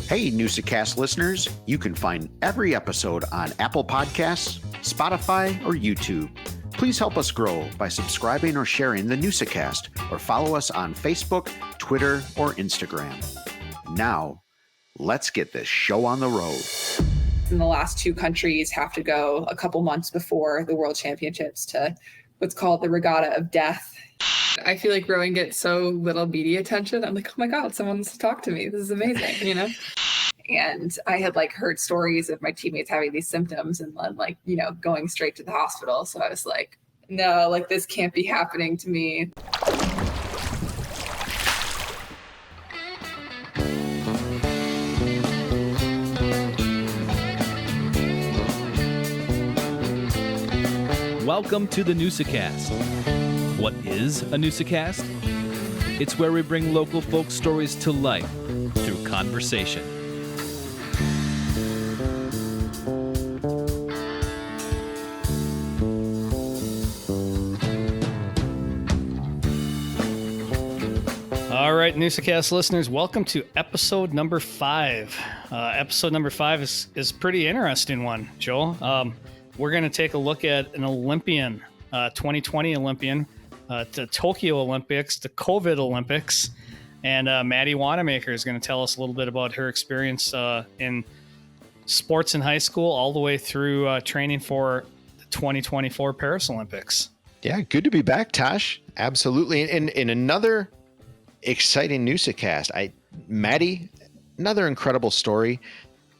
Hey, Newsa-Cast listeners, you can find every episode on Apple Podcasts, Spotify, or YouTube. Please help us grow by subscribing or sharing the Newsa-Cast, or follow us on Facebook, Twitter, or Instagram. Now, let's get this show on the road. And the last two countries have to go a couple months before the World Championships to what's called the Regatta of Death. I feel like rowing gets so little media attention. I'm like, oh my God, someone wants to talk to me. This is amazing, you know? And I had heard stories of my teammates having these symptoms and going straight to the hospital. So I was like, no, this can't be happening to me. Welcome to the Newsa-Cast. What is a Newsa-Cast? It's where we bring local folk stories to life through conversation. All right, Newsa-Cast listeners, welcome to episode number 5. Episode number 5 is pretty interesting one, Joel. We're going to take a look at an Olympian, 2020 Olympian, to Tokyo Olympics, the COVID Olympics, and Maddie Wanamaker is going to tell us a little bit about her experience in sports in high school all the way through training for the 2024 Paris Olympics. Yeah, good to be back, Tosh. Absolutely. And in another exciting Newsa-Cast, Maddie, another incredible story.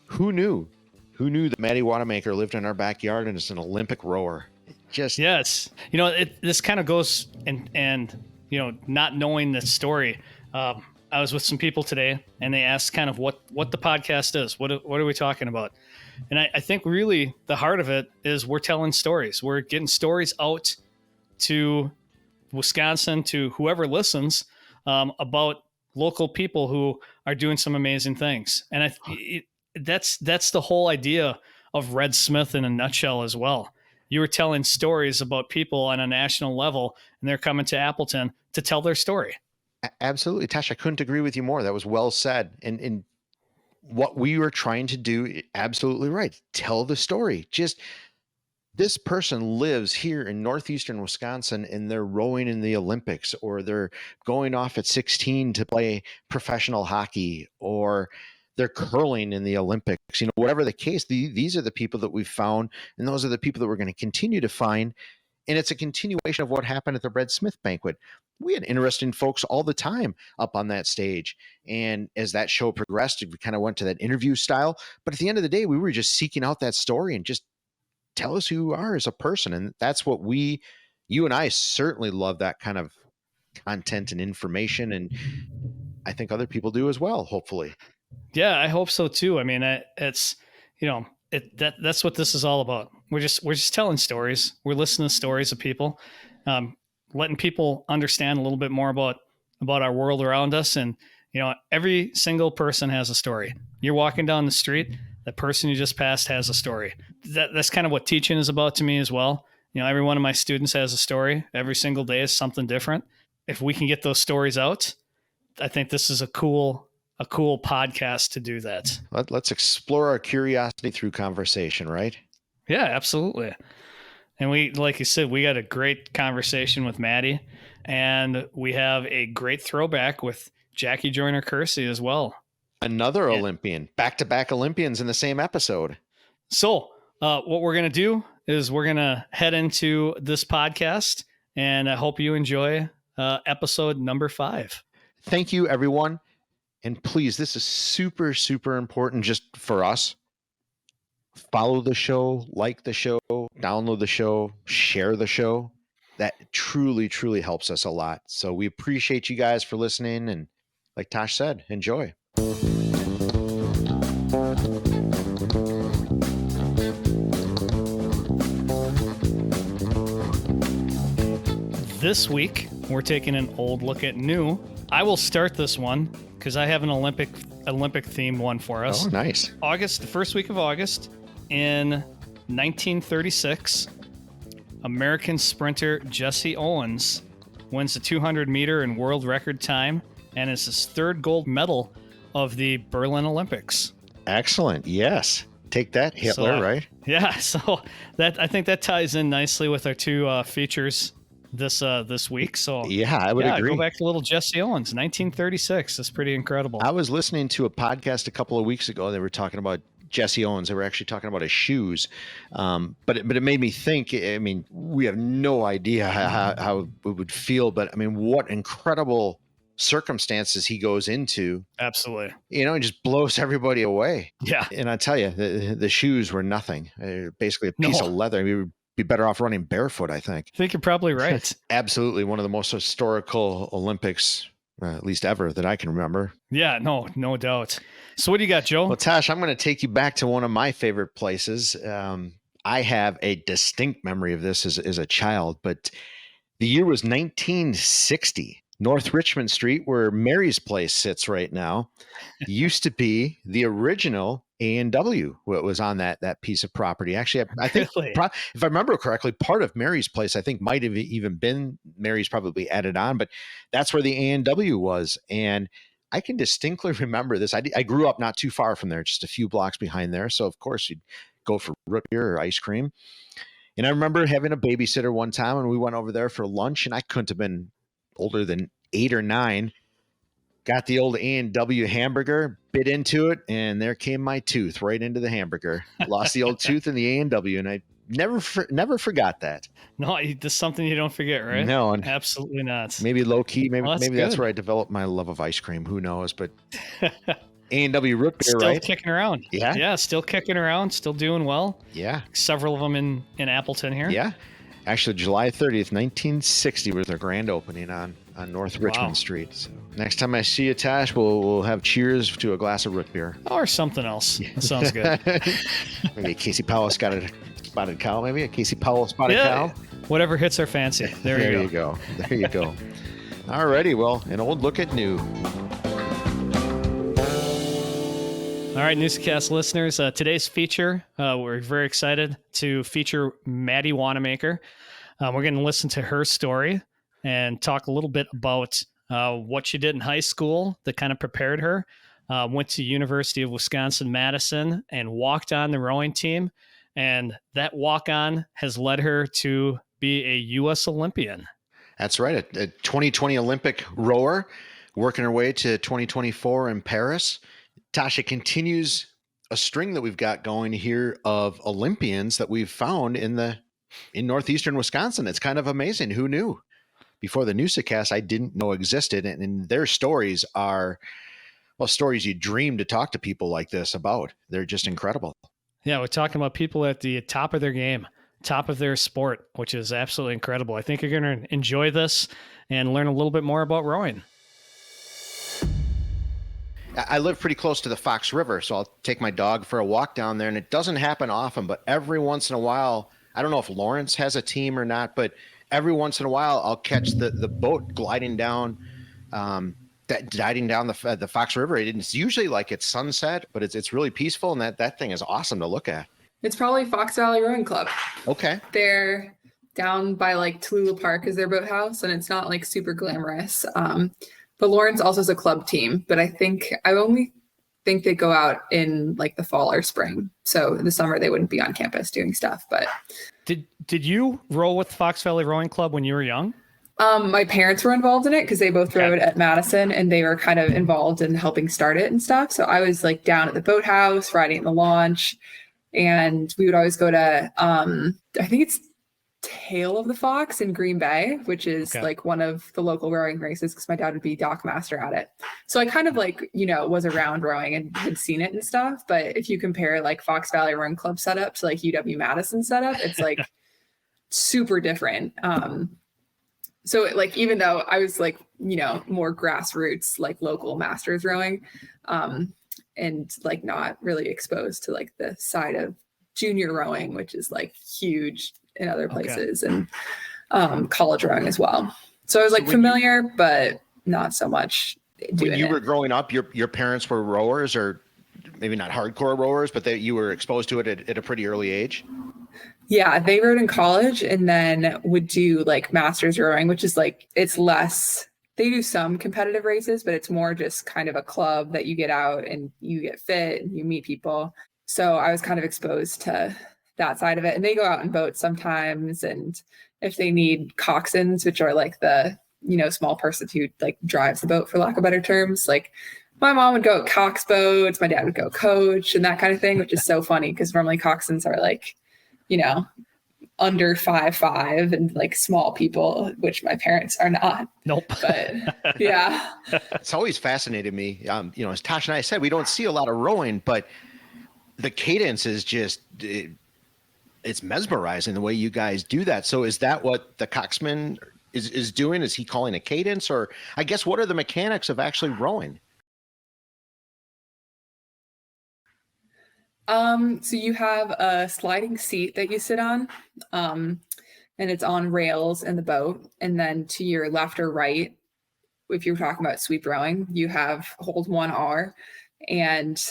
Who knew? Who knew that Maddie Wanamaker lived in our backyard and is an Olympic rower? Yes. This kind of goes and not knowing the story. I was with some people today and they asked kind of what the podcast is. What are we talking about? And I think really the heart of it is we're telling stories. We're getting stories out to Wisconsin, to whoever listens, about local people who are doing some amazing things. And that's the whole idea of Red Smith in a nutshell as well. You were telling stories about people on a national level, and they're coming to Appleton to tell their story. Absolutely, Tash. I couldn't agree with you more. That was well said. And what we were trying to do, absolutely right. Tell the story. Just this person lives here in northeastern Wisconsin and they're rowing in the Olympics, or they're going off at 16 to play professional hockey, or they're curling in the Olympics, whatever the case, these are the people that we've found, and those are the people that we're going to continue to find. And it's a continuation of what happened at the Red Smith Banquet. We had interesting folks all the time up on that stage. And as that show progressed, we kind of went to that interview style. But at the end of the day, we were just seeking out that story and just tell us who you are as a person. And that's what you and I certainly love, that kind of content and information. And I think other people do as well, hopefully. Yeah, I hope so too. I mean, it's that's what this is all about. We're just telling stories. We're listening to stories of people, letting people understand a little bit more about our world around us. And every single person has a story. You're walking down the street, the person you just passed has a story. That's kind of what teaching is about to me as well. Every one of my students has a story. Every single day is something different. If we can get those stories out, I think this is a cool podcast to do that. Let's explore our curiosity through conversation, right? Yeah, absolutely. And we, like you said, we got a great conversation with Maddie, and we have a great throwback with Jackie Joyner-Kersee as well. Another Olympian, back-to-back Olympians in the same episode. So what we're going to do is we're going to head into this podcast, and I hope you enjoy episode number 5. Thank you, everyone. And please, this is super, super important just for us. Follow the show, like the show, download the show, share the show. That truly, truly helps us a lot. So we appreciate you guys for listening. And like Tosh said, enjoy. This week, we're taking an old look at new. I will start this one because I have an Olympic themed one for us. Oh, nice. The first week of August in 1936, American sprinter Jesse Owens wins the 200 meter in world record time and is his third gold medal of the Berlin Olympics. Excellent. Yes. Take that, Hitler, So, right? Yeah, so I think that ties in nicely with our two features this week. So Yeah, I would agree. Go back to little Jesse Owens, 1936. That's pretty incredible. I was listening to a podcast a couple of weeks ago. They were talking about Jesse Owens. They were actually talking about his shoes. But it made me think, I mean, we have no idea how it would feel, but I mean, what incredible circumstances he goes into. Absolutely. And just blows everybody away. Yeah. And I tell you, the shoes were nothing. Basically a piece of leather. I mean, we would be better off running barefoot, I think. I think you're probably right. Absolutely. One of the most historical Olympics, at least ever, that I can remember. Yeah, no doubt. So what do you got, Joe? Well, Tash, I'm going to take you back to one of my favorite places. I have a distinct memory of this as a child, but the year was 1960. North Richmond Street, where Mary's Place sits right now, used to be the original A&W. What was on that piece of property? Actually, I think, Really? if I remember correctly, part of Mary's Place, I think, might have even been Mary's probably added on, but that's where the A&W was. And I can distinctly remember this. I grew up not too far from there, just a few blocks behind there. So, of course, you'd go for root beer or ice cream. And I remember having a babysitter one time, and we went over there for lunch, and I couldn't have been older than 8 or 9. Got the old A&W hamburger, bit into it, and there came my tooth right into the hamburger. Lost the old tooth in the A&W, and I never forgot that. No, that's something you don't forget, right? No, and absolutely not. Maybe low key, maybe that's good. where I developed my love of ice cream. Who knows? But A&W root beer, still right? Kicking around. Yeah, still kicking around, still doing well. Yeah, several of them in Appleton here. Yeah, actually, July 30th, 1960 was their grand opening on North Richmond Street. So next time I see you, Tash, we'll have cheers to a glass of root beer. Or something else. That sounds good. Maybe a Casey Powell spotted cow, maybe a Casey Powell spotted cow. Whatever hits our fancy. There you go. There you go. All righty, well, an old look at new. All right, Newsa-Cast listeners, today's feature, we're very excited to feature Maddie Wanamaker. We're going to listen to her story and talk a little bit about what she did in high school that kind of prepared her. Went to University of Wisconsin-Madison and walked on the rowing team. And that walk-on has led her to be a U.S. Olympian. That's right, a 2020 Olympic rower, working her way to 2024 in Paris. Tasha continues a string that we've got going here of Olympians that we've found in northeastern Wisconsin. It's kind of amazing. Who knew? Before the Newsa-Cast, I didn't know existed, and their stories are, well, stories you dream to talk to people like this about. They're just incredible. Yeah, we're talking about people at the top of their game, top of their sport, which is absolutely incredible. I think you're going to enjoy this and learn a little bit more about rowing. I live pretty close to the Fox River, so I'll take my dog for a walk down there, and it doesn't happen often, but every once in a while, I don't know if Lawrence has a team or not, but every once in a while I'll catch the boat gliding down the Fox River. It's usually like it's sunset, but it's really peaceful, and that thing is awesome to look at. It's probably Fox Valley Rowing Club. Okay. They're down by like Tallulah Park is their boathouse, and it's not like super glamorous. But Lawrence also has a club team, but I only think they go out in like the fall or spring. So in the summer they wouldn't be on campus doing stuff. But did you row with Fox Valley Rowing Club when you were young? My parents were involved in it because they both rowed at Madison, and they were kind of involved in helping start it and stuff. So I was like down at the boathouse, riding at the launch, and we would always go to I think it's Tail of the Fox in Green Bay, which is like one of the local rowing races because my dad would be dock master at it. So I kind of like, was around rowing and had seen it and stuff. But if you compare like Fox Valley Rowing Club setup to like UW Madison setup, it's like super different. So like, even though I was like, more grassroots, like local masters rowing, and like not really exposed to like the side of junior rowing, which is like huge in other places, and college rowing as well. So I was like familiar, but not so much. When you were growing up, your parents were rowers, or maybe not hardcore rowers, but you were exposed to it at a pretty early age? Yeah, they rowed in college and then would do like masters rowing, which is like, it's less, they do some competitive races, but it's more just kind of a club that you get out and you get fit and you meet people. So I was kind of exposed to that side of it. And they go out in boats sometimes. And if they need coxswains, which are like the, small person who like drives the boat, for lack of better terms, like my mom would go cox boats, my dad would go coach and that kind of thing, which is so funny because normally coxswains are like, under 5'5" and like small people, which my parents are not. Nope. But yeah. It's always fascinated me. As Tosh and I said, we don't see a lot of rowing, but the cadence is just, it's mesmerizing the way you guys do that. So is that what the coxswain is doing? Is he calling a cadence, or I guess what are the mechanics of actually rowing? So you have a sliding seat that you sit on, and it's on rails in the boat. And then to your left or right, if you're talking about sweep rowing, you have hold 1R, and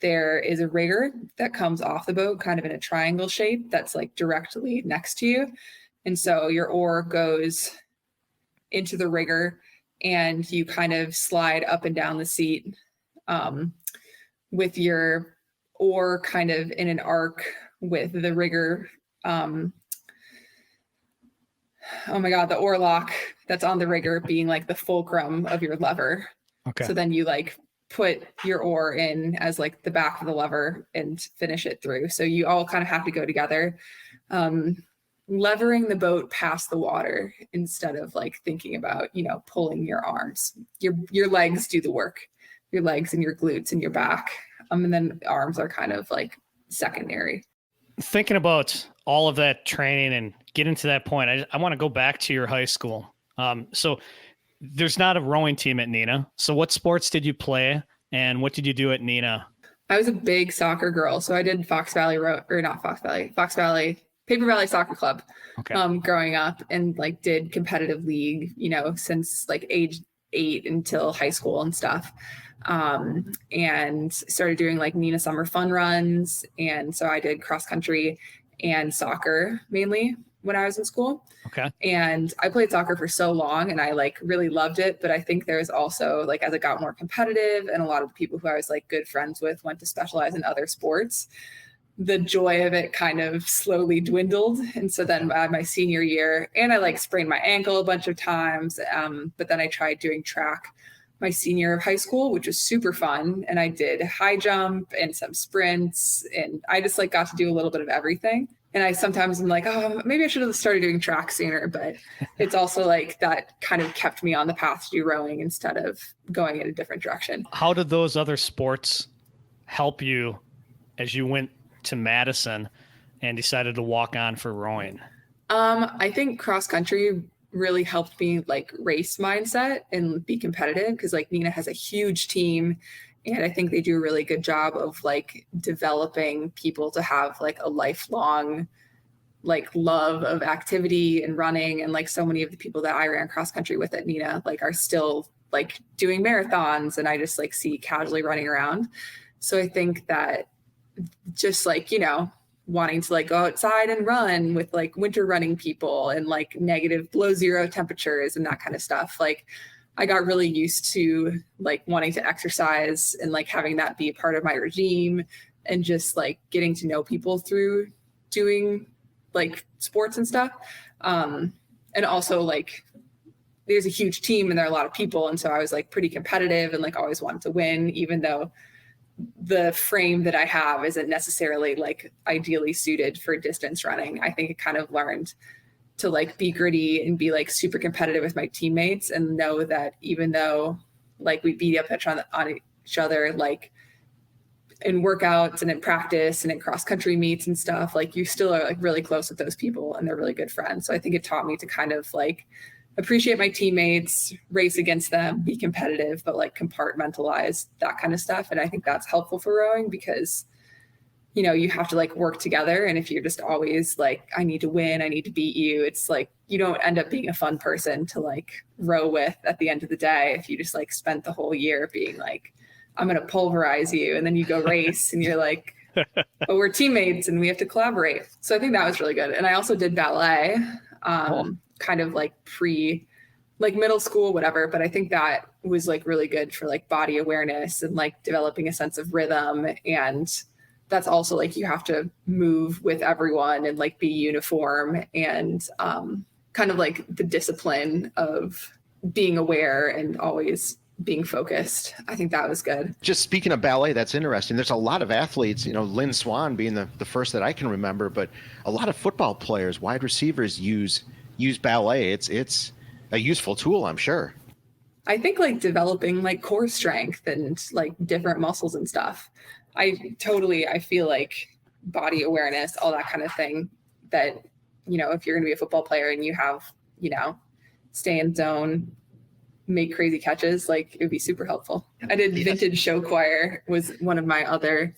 there is a rigger that comes off the boat kind of in a triangle shape that's like directly next to you. And so your oar goes into the rigger and you kind of slide up and down the seat with your oar kind of in an arc with the rigger. Oh my God, the oar lock that's on the rigger being like the fulcrum of your lever. Okay. So then you like put your oar in as like the back of the lever and finish it through. So you all kind of have to go together, levering the boat past the water instead of like thinking about, pulling your arms. Your legs do the work, your legs and your glutes and your back. And then arms are kind of like secondary. Thinking about all of that training and getting to that point, I want to go back to your high school. So there's not a rowing team at Neenah. So what sports did you play and what did you do at Neenah? I was a big soccer girl. So I did Fox Valley Paper Valley Soccer Club, growing up, and like did competitive league, since like age 8 until high school and stuff. And started doing like Neenah summer fun runs. And so I did cross country and soccer mainly when I was in school. Okay. And I played soccer for so long and I like really loved it. But I think there's also like, as it got more competitive and a lot of the people who I was like good friends with went to specialize in other sports, the joy of it kind of slowly dwindled. And so then my senior year, and I like sprained my ankle a bunch of times. But then I tried doing track my senior of high school, which was super fun. And I did high jump and some sprints, and I just like got to do a little bit of everything. And I sometimes am like, oh, maybe I should have started doing track sooner, but it's also like that kind of kept me on the path to do rowing instead of going in a different direction. How did those other sports help you as you went to Madison and decided to walk on for rowing? I think cross country really helped me like race mindset and be competitive, because like Neenah has a huge team, and I think they do a really good job of like developing people to have like a lifelong like love of activity and running. And like so many of the people that I ran cross country with at Neenah like are still like doing marathons, and I just like see casually running around. So I think that just like, wanting to like go outside and run with like winter running people and like negative below zero temperatures and that kind of stuff. Like I got really used to like wanting to exercise and like having that be a part of my regime, and just like getting to know people through doing like sports and stuff. And also like there's a huge team and there are a lot of people. And so I was like pretty competitive and like always wanted to win, even though the frame that I have isn't necessarily like ideally suited for distance running. I think I kind of learned to like be gritty and be like super competitive with my teammates, and know that even though like we beat up on each other, like in workouts and in practice and in cross country meets and stuff, like you still are like really close with those people and they're really good friends. So I think it taught me to kind of like appreciate my teammates, race against them, be competitive, but like compartmentalize that kind of stuff. And I think that's helpful for rowing, because, you have to like work together. And if you're just always like, I need to win, I need to beat you, it's like, you don't end up being a fun person to like row with at the end of the day. If you just like spent the whole year being like, I'm going to pulverize you. And then you go race and you're like, but we're teammates and we have to collaborate. So I think that was really good. And I also did ballet, kind of like pre like middle school, whatever. But I think that was like really good for like body awareness and like developing a sense of rhythm. And that's also like you have to move with everyone and like be uniform and kind of like the discipline of being aware and always being focused. I think that was good. Just speaking of ballet, that's interesting. There's a lot of athletes, Lynn Swan being the first that I can remember, but a lot of football players, wide receivers use ballet. It's a useful tool, I'm sure. I think like developing like core strength and like different muscles and stuff. I feel like body awareness, all that kind of thing, that, if you're going to be a football player and you have, stay in zone, make crazy catches, like it would be super helpful. I did vintage show choir was one of my other,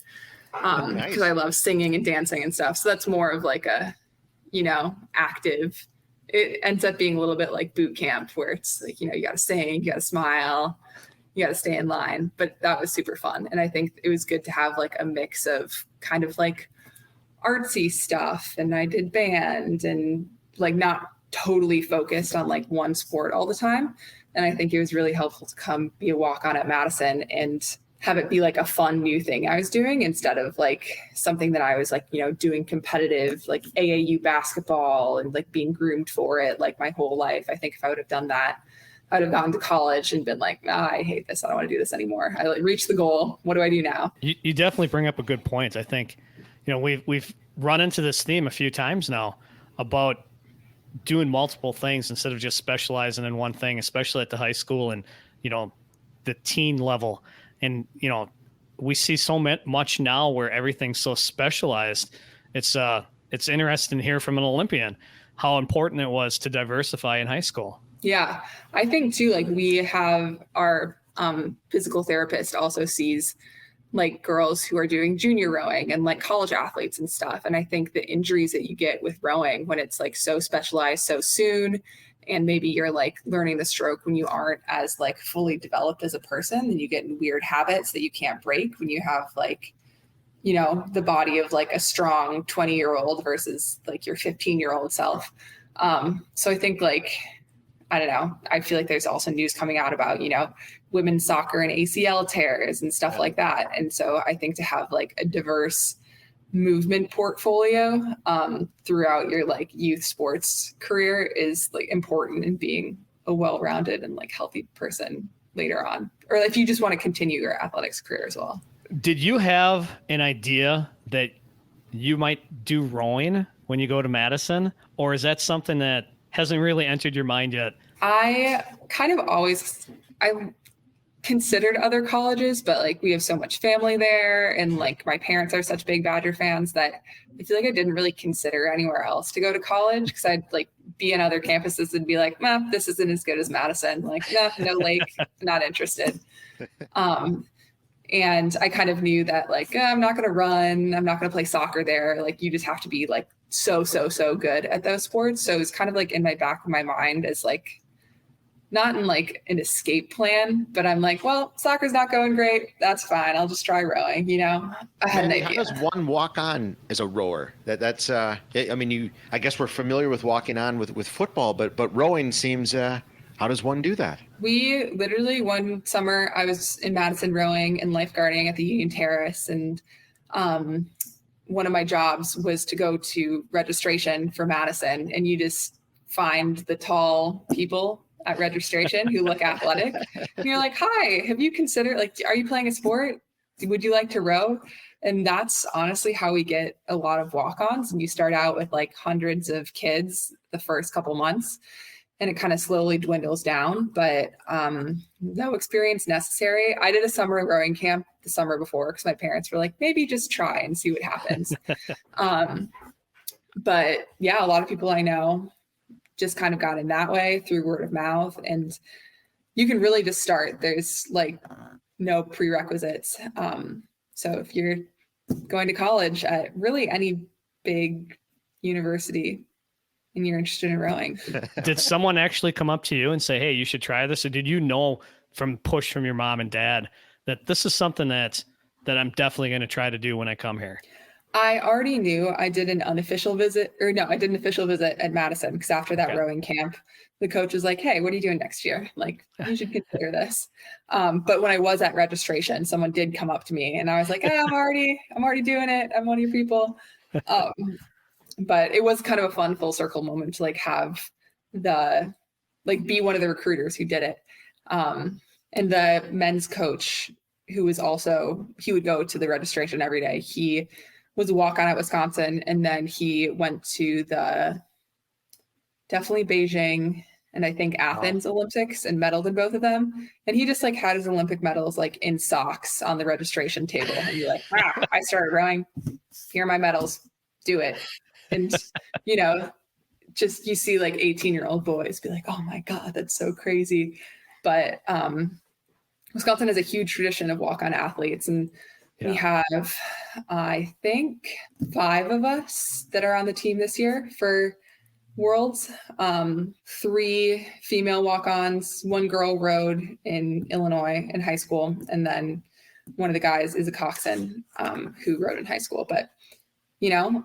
because I love singing and dancing and stuff. So that's more of like a, active. It ends up being a little bit like boot camp where it's like, you got to sing, you got to smile, you got to stay in line. But that was super fun. And I think it was good to have like a mix of kind of like artsy stuff. And I did band and like not totally focused on like one sport all the time. And I think it was really helpful to come be a walk-on at Madison and have it be like a fun new thing I was doing instead of like something that I was like, doing competitive, like AAU basketball and like being groomed for it like my whole life. I think if I would have done that, I would have gone to college and been like, I hate this. I don't want to do this anymore. I like reached the goal. What do I do now? You definitely bring up a good point. I think, we've run into this theme a few times now about doing multiple things instead of just specializing in one thing, especially at the high school and, the teen level. And, we see so much now where everything's so specialized. It's interesting to hear from an Olympian how important it was to diversify in high school. Yeah, I think too, like we have our physical therapist also sees like girls who are doing junior rowing and like college athletes and stuff. And I think the injuries that you get with rowing when it's like so specialized so soon, and maybe you're like learning the stroke when you aren't as like fully developed as a person, and you get in weird habits that you can't break when you have like, the body of like a strong 20-year-old versus like your 15-year-old self. So I think like, I don't know, I feel like there's also news coming out about, women's soccer and ACL tears and stuff like that. And so I think to have like a diverse movement portfolio throughout your like youth sports career is like important in being a well-rounded and like healthy person later on, or if you just want to continue your athletics career as well. Did you have an idea that you might do rowing when you go to Madison, or is that something that hasn't really entered your mind yet? I considered other colleges, but like we have so much family there and like my parents are such big Badger fans that I feel like I didn't really consider anywhere else to go to college, because I'd like be in other campuses and be like, this isn't as good as Madison. Like, no lake, not interested. And I kind of knew that like, I'm not going to run. I'm not going to play soccer there. Like you just have to be like so good at those sports. So it was kind of like in my back of my mind as like, not in like an escape plan, but I'm like, well, soccer's not going great. That's fine. I'll just try rowing, I had an idea. How does one walk on as a rower? That's I guess we're familiar with walking on with football, but rowing seems, how does one do that? We literally one summer I was in Madison rowing and lifeguarding at the Union Terrace. And one of my jobs was to go to registration for Madison, and you just find the tall people at registration who look athletic. And you're like, hi, have you considered, like, are you playing a sport? Would you like to row? And that's honestly how we get a lot of walk-ons. And you start out with like hundreds of kids the first couple months, and it kind of slowly dwindles down, but no experience necessary. I did a summer rowing camp the summer before because my parents were like, maybe just try and see what happens. But yeah, a lot of people I know just kind of got in that way through word of mouth, and you can really just start. There's like no prerequisites. So if you're going to college at really any big university and you're interested in rowing. Did someone actually come up to you and say, hey, you should try this? Or did you know from push from your mom and dad that this is something that I'm definitely going to try to do when I come here? I already knew. I did an unofficial visit, or no, I did an official visit at Madison because after that Okay. rowing camp, the coach was like, "Hey, what are you doing next year? Like, you should consider this." But when I was at registration, someone did come up to me, and I was like, I'm already doing it. I'm one of your people. Um, but it was kind of a fun full circle moment to like have the like be one of the recruiters who did it. And the men's coach, who was also, he would go to the registration every day. He was a walk-on at Wisconsin, and then he went to the definitely Beijing and I think Athens Olympics and medaled in both of them. And he just like had his Olympic medals like in socks on the registration table. And you're like, wow, I started rowing. Here are my medals. Do it. And you know, just you see like 18-year-old boys be like, oh my God, that's so crazy. But Wisconsin has a huge tradition of walk-on athletes, and we have, I think, 5 of us that are on the team this year for Worlds. 3 female walk-ons, 1 girl rowed in Illinois in high school, and then one of the guys is a coxswain who rowed in high school. But you know,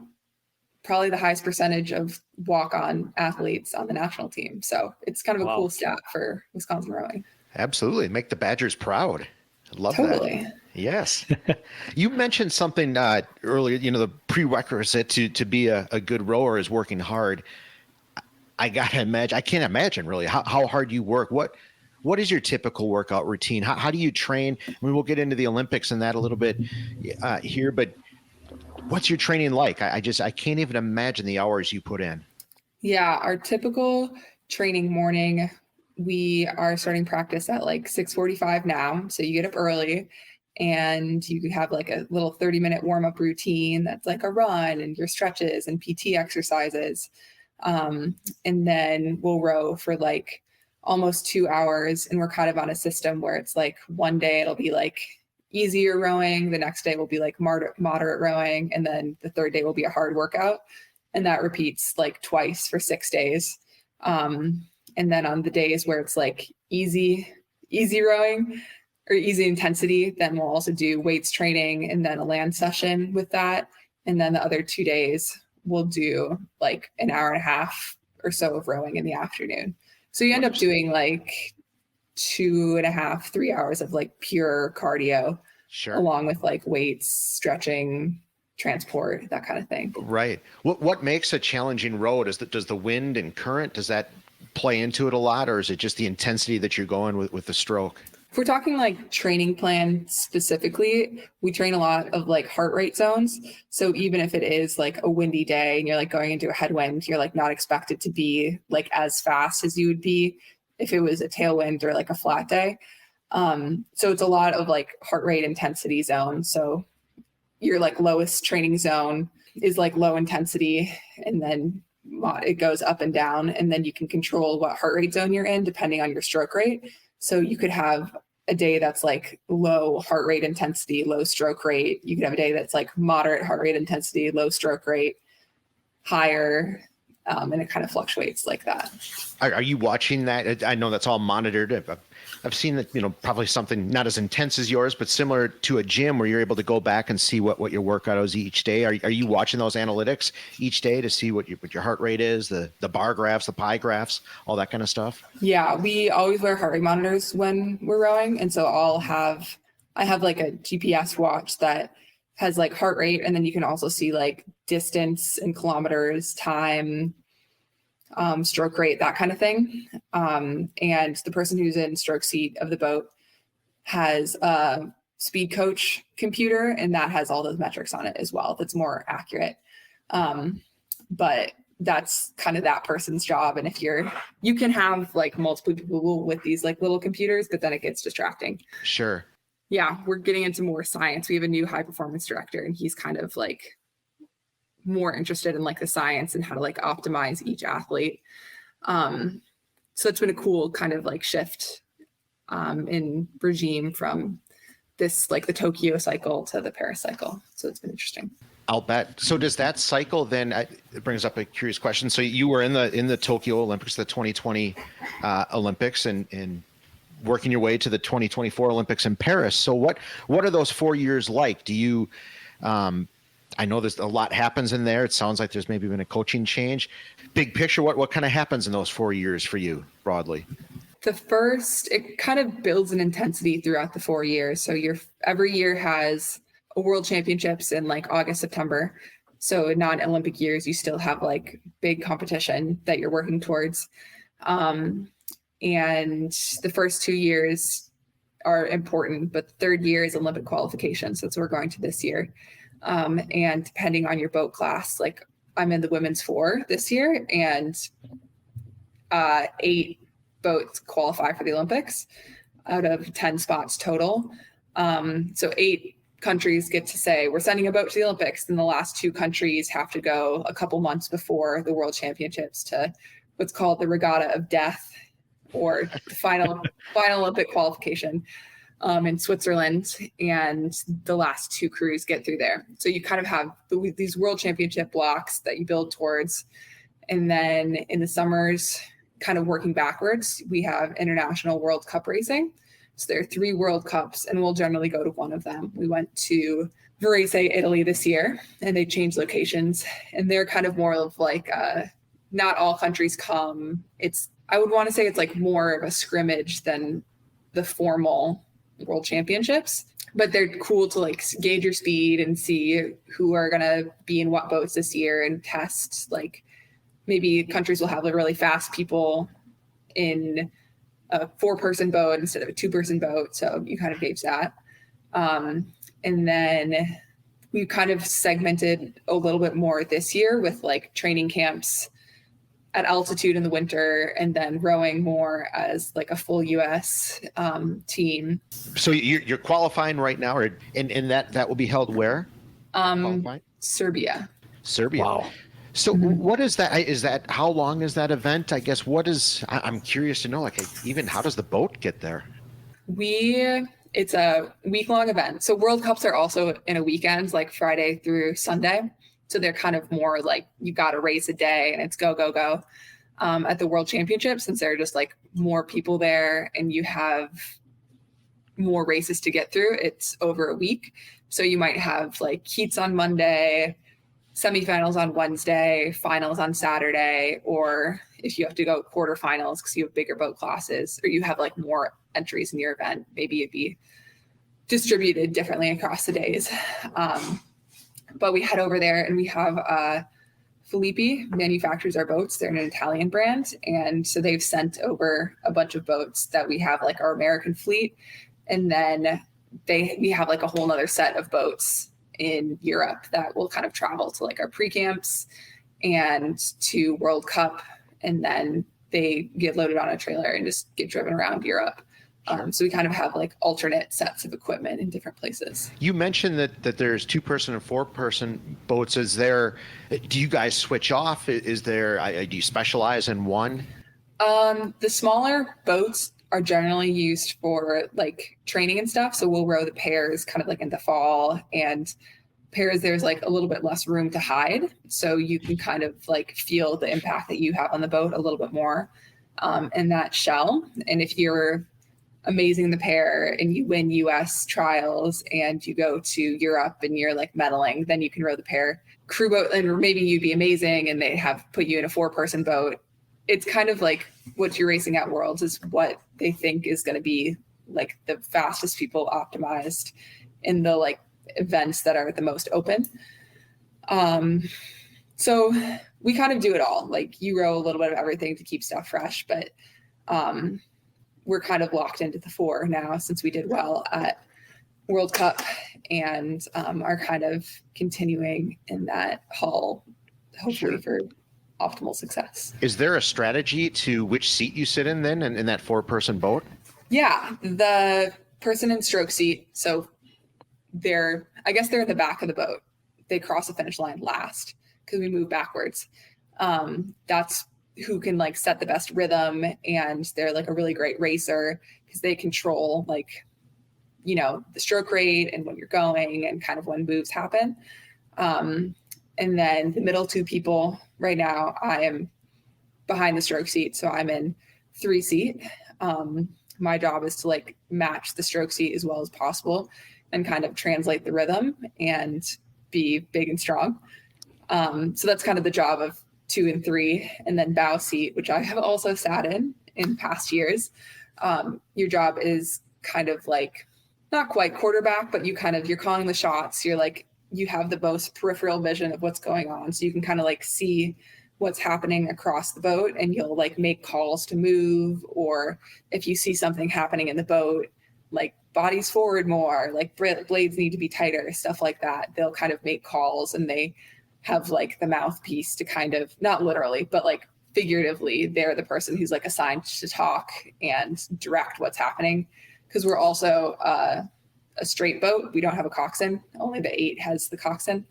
probably the highest percentage of walk-on athletes on the national team. So it's kind of a cool stat for Wisconsin rowing. Absolutely. Make the Badgers proud. Love Totally. that. Yes. You mentioned something earlier, you know, the prerequisite to be a good rower is working hard. I gotta imagine, I can't imagine really how hard you work. What is your typical workout routine? How do you train? I mean, we'll get into the Olympics and that a little bit here, but what's your training like? I can't even imagine the hours you put in. Yeah, our typical training morning, we are starting practice at like 6:45 now. So you get up early and you have like a little 30-minute warm-up routine that's like a run and your stretches and PT exercises. And then we'll row for like almost 2 hours. And we're kind of on a system where it's like one day it'll be like easier rowing, the next day will be like moderate rowing, and then the third day will be a hard workout. And that repeats like twice for 6 days. And then on the days where it's like easy rowing or easy intensity, then we'll also do weights training and then a land session with that. And then the other 2 days we'll do like an hour and a half or so of rowing in the afternoon. So you end up doing like 2.5, 3 hours of like pure cardio, along with like weights, stretching, transport, that kind of thing. Right. What makes a challenging row? Does the wind and current, does that play into it a lot, or is it just the intensity that you're going with the stroke? If we're talking like training plan specifically, we train a lot of like heart rate zones. So even if it is like a windy day and you're like going into a headwind, you're like not expected to be like as fast as you would be if it was a tailwind or like a flat day. So it's a lot of like heart rate intensity zone. So your like lowest training zone is like low intensity, and then it goes up and down, and then you can control what heart rate zone you're in depending on your stroke rate. So you could have a day that's like low heart rate intensity, low stroke rate. You could have a day that's like moderate heart rate intensity, low stroke rate, higher, and it kind of fluctuates like that. Are you watching that? I know that's all monitored. I've seen that, you know, probably something not as intense as yours, but similar to a gym where you're able to go back and see what your workout is each day. Are you watching those analytics each day to see what your heart rate is, the bar graphs, the pie graphs, all that kind of stuff? Yeah, we always wear heart rate monitors when we're rowing. And so I have like a GPS watch that has like heart rate, and then you can also see like distance in kilometers, time, stroke rate, that kind of thing. And the person who's in stroke seat of the boat has a speed coach computer, and that has all those metrics on it as well. That's more accurate. But that's kind of that person's job. And if you can have like multiple people with these like little computers, but then it gets distracting. Sure. Yeah, we're getting into more science. We have a new high performance director, and he's kind of like more interested in like the science and how to like optimize each athlete. So it's been a cool kind of like shift in regime from this, like the Tokyo cycle to the Paris cycle. So it's been interesting. I'll bet. So does that cycle then, it brings up a curious question. So you were in the Tokyo Olympics, the 2020 Olympics, and working your way to the 2024 Olympics in Paris. So what are those 4 years like? Do you I know there's a lot happens in there. It sounds like there's maybe been a coaching change. Big picture, what kind of happens in those 4 years for you broadly? It kind of builds an intensity throughout the 4 years. So every year has a world championships in like August, September. So non-Olympic years, you still have like big competition that you're working towards. And the first 2 years are important, but the third year is Olympic qualification. So that's what we're going to this year. And depending on your boat class, like I'm in the women's 4 this year, and 8 boats qualify for the Olympics out of 10 spots total. So 8 countries get to say, we're sending a boat to the Olympics. And the last 2 countries have to go a couple months before the world championships to what's called the regatta of death, or the final Olympic qualification in Switzerland. And the last 2 crews get through there. So you kind of have these world championship blocks that you build towards. And then in the summers, kind of working backwards, we have international World Cup racing. So there are 3 World Cups, and we'll generally go to one of them. We went to Varese, Italy this year, and they changed locations. And they're kind of more of like, not all countries come. I would want to say it's like more of a scrimmage than the formal world championships, but they're cool to like gauge your speed and see who are going to be in what boats this year and test. Like maybe countries will have like really fast people in a 4-person boat instead of a 2-person boat. So you kind of gauge that. And then we kind of segmented a little bit more this year with like training camps at altitude in the winter, and then rowing more as like a full US team. So you're qualifying right now, and that will be held where? Serbia. Wow. So what is that? Is that, how long is that event? I guess I'm curious to know, like, even how does the boat get there? It's a week-long event. So World Cups are also in a weekend, like Friday through Sunday. So they're kind of more like you got to race a day and it's go, go, go. At the World Championships, since there are just like more people there and you have more races to get through, it's over a week. So you might have like heats on Monday, semifinals on Wednesday, finals on Saturday, or if you have to go quarterfinals because you have bigger boat classes or you have like more entries in your event, maybe it'd be distributed differently across the days. But we head over there and we have Filippi manufactures our boats. They're an Italian brand. And so they've sent over a bunch of boats that we have like our American fleet. And then we have like a whole nother set of boats in Europe that will kind of travel to like our pre-camps and to World Cup. And then they get loaded on a trailer and just get driven around Europe. So we kind of have like alternate sets of equipment in different places. You mentioned that there's 2-person and 4-person boats. Do you guys switch off? Do you specialize in one? The smaller boats are generally used for like training and stuff. So we'll row the pairs kind of like in the fall, and pairs, there's like a little bit less room to hide. So you can kind of like feel the impact that you have on the boat a little bit more in that shell. And if you're amazing the pair and you win US trials and you go to Europe and you're like medaling, then you can row the pair crew boat, and maybe you'd be amazing and they have put you in a 4-person boat. It's kind of like what you're racing at Worlds is what they think is going to be like the fastest people optimized in the like events that are the most open. So we kind of do it all. Like you row a little bit of everything to keep stuff fresh, but we're kind of locked into the 4 now since we did well at World Cup and are kind of continuing in that haul, hopefully for optimal success. Is there a strategy to which seat you sit in then in that 4-person boat? Yeah, the person in stroke seat. So I guess they're in the back of the boat. They cross the finish line last because we move backwards. That's who can like set the best rhythm, and they're like a really great racer because they control like, you know, the stroke rate and when you're going and kind of when moves happen. And then the middle 2 people right now, I am behind the stroke seat. So I'm in 3 seat. My job is to like match the stroke seat as well as possible and kind of translate the rhythm and be big and strong. So that's kind of the job of 2 and 3, and then bow seat, which I have also sat in past years. Your job is kind of like not quite quarterback, but you're calling the shots. You're like, you have the most peripheral vision of what's going on. So you can kind of like see what's happening across the boat, and you'll like make calls to move, or if you see something happening in the boat, like bodies forward more, like blades need to be tighter, stuff like that. They'll kind of make calls, and they have like the mouthpiece to kind of, not literally, but like figuratively, they're the person who's like assigned to talk and direct what's happening. Because we're also a straight boat. We don't have a coxswain. Only the 8 has the coxswain.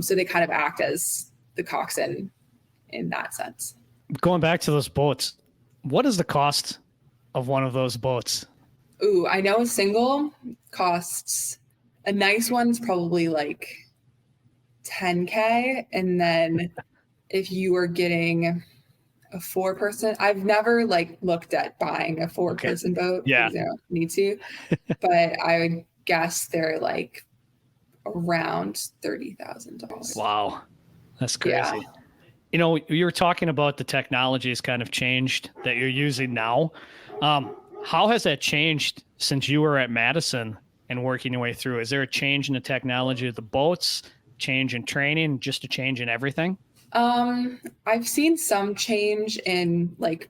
So they kind of act as the coxswain in that sense. Going back to those boats, what is the cost of one of those boats? Ooh, I know a single costs, a nice one's probably like $10K. And then if you are getting a 4-person, I've never like looked at buying a 4-person boat. Yeah. Because I don't need to, but I would guess they're like around $30,000. Wow. That's crazy. Yeah. You know, you were talking about the technology has kind of changed that you're using now. How has that changed since you were at Madison and working your way through? Is there a change in the technology of the boats, change in training, just a change in everything? I've seen some change in like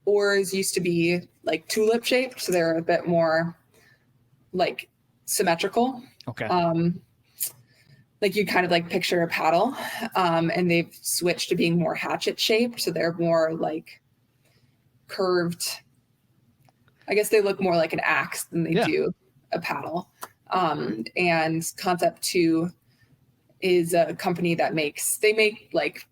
oars used to be like tulip shaped, so they're a bit more like symmetrical. Okay. Like you kind of like picture a paddle, and they've switched to being more hatchet shaped, so they're more like curved. I guess they look more like an axe than they do a paddle. And Concept 2 is a company that make like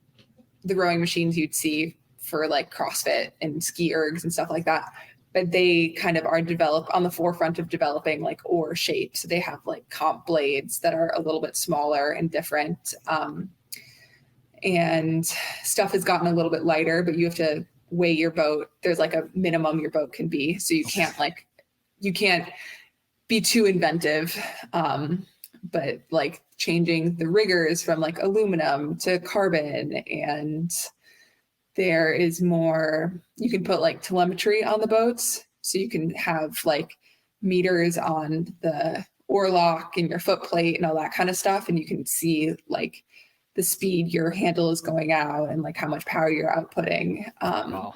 the rowing machines you'd see for like CrossFit and ski ergs and stuff like that. But they kind of are on the forefront of developing like oar shapes. So they have like comp blades that are a little bit smaller and different. And stuff has gotten a little bit lighter, but you have to weigh your boat. There's like a minimum your boat can be. So you can't be too inventive. But like changing the riggers from like aluminum to carbon, and there is more, you can put like telemetry on the boats. So you can have like meters on the oar lock and your foot plate and all that kind of stuff. And you can see like the speed your handle is going out and like how much power you're outputting. Wow.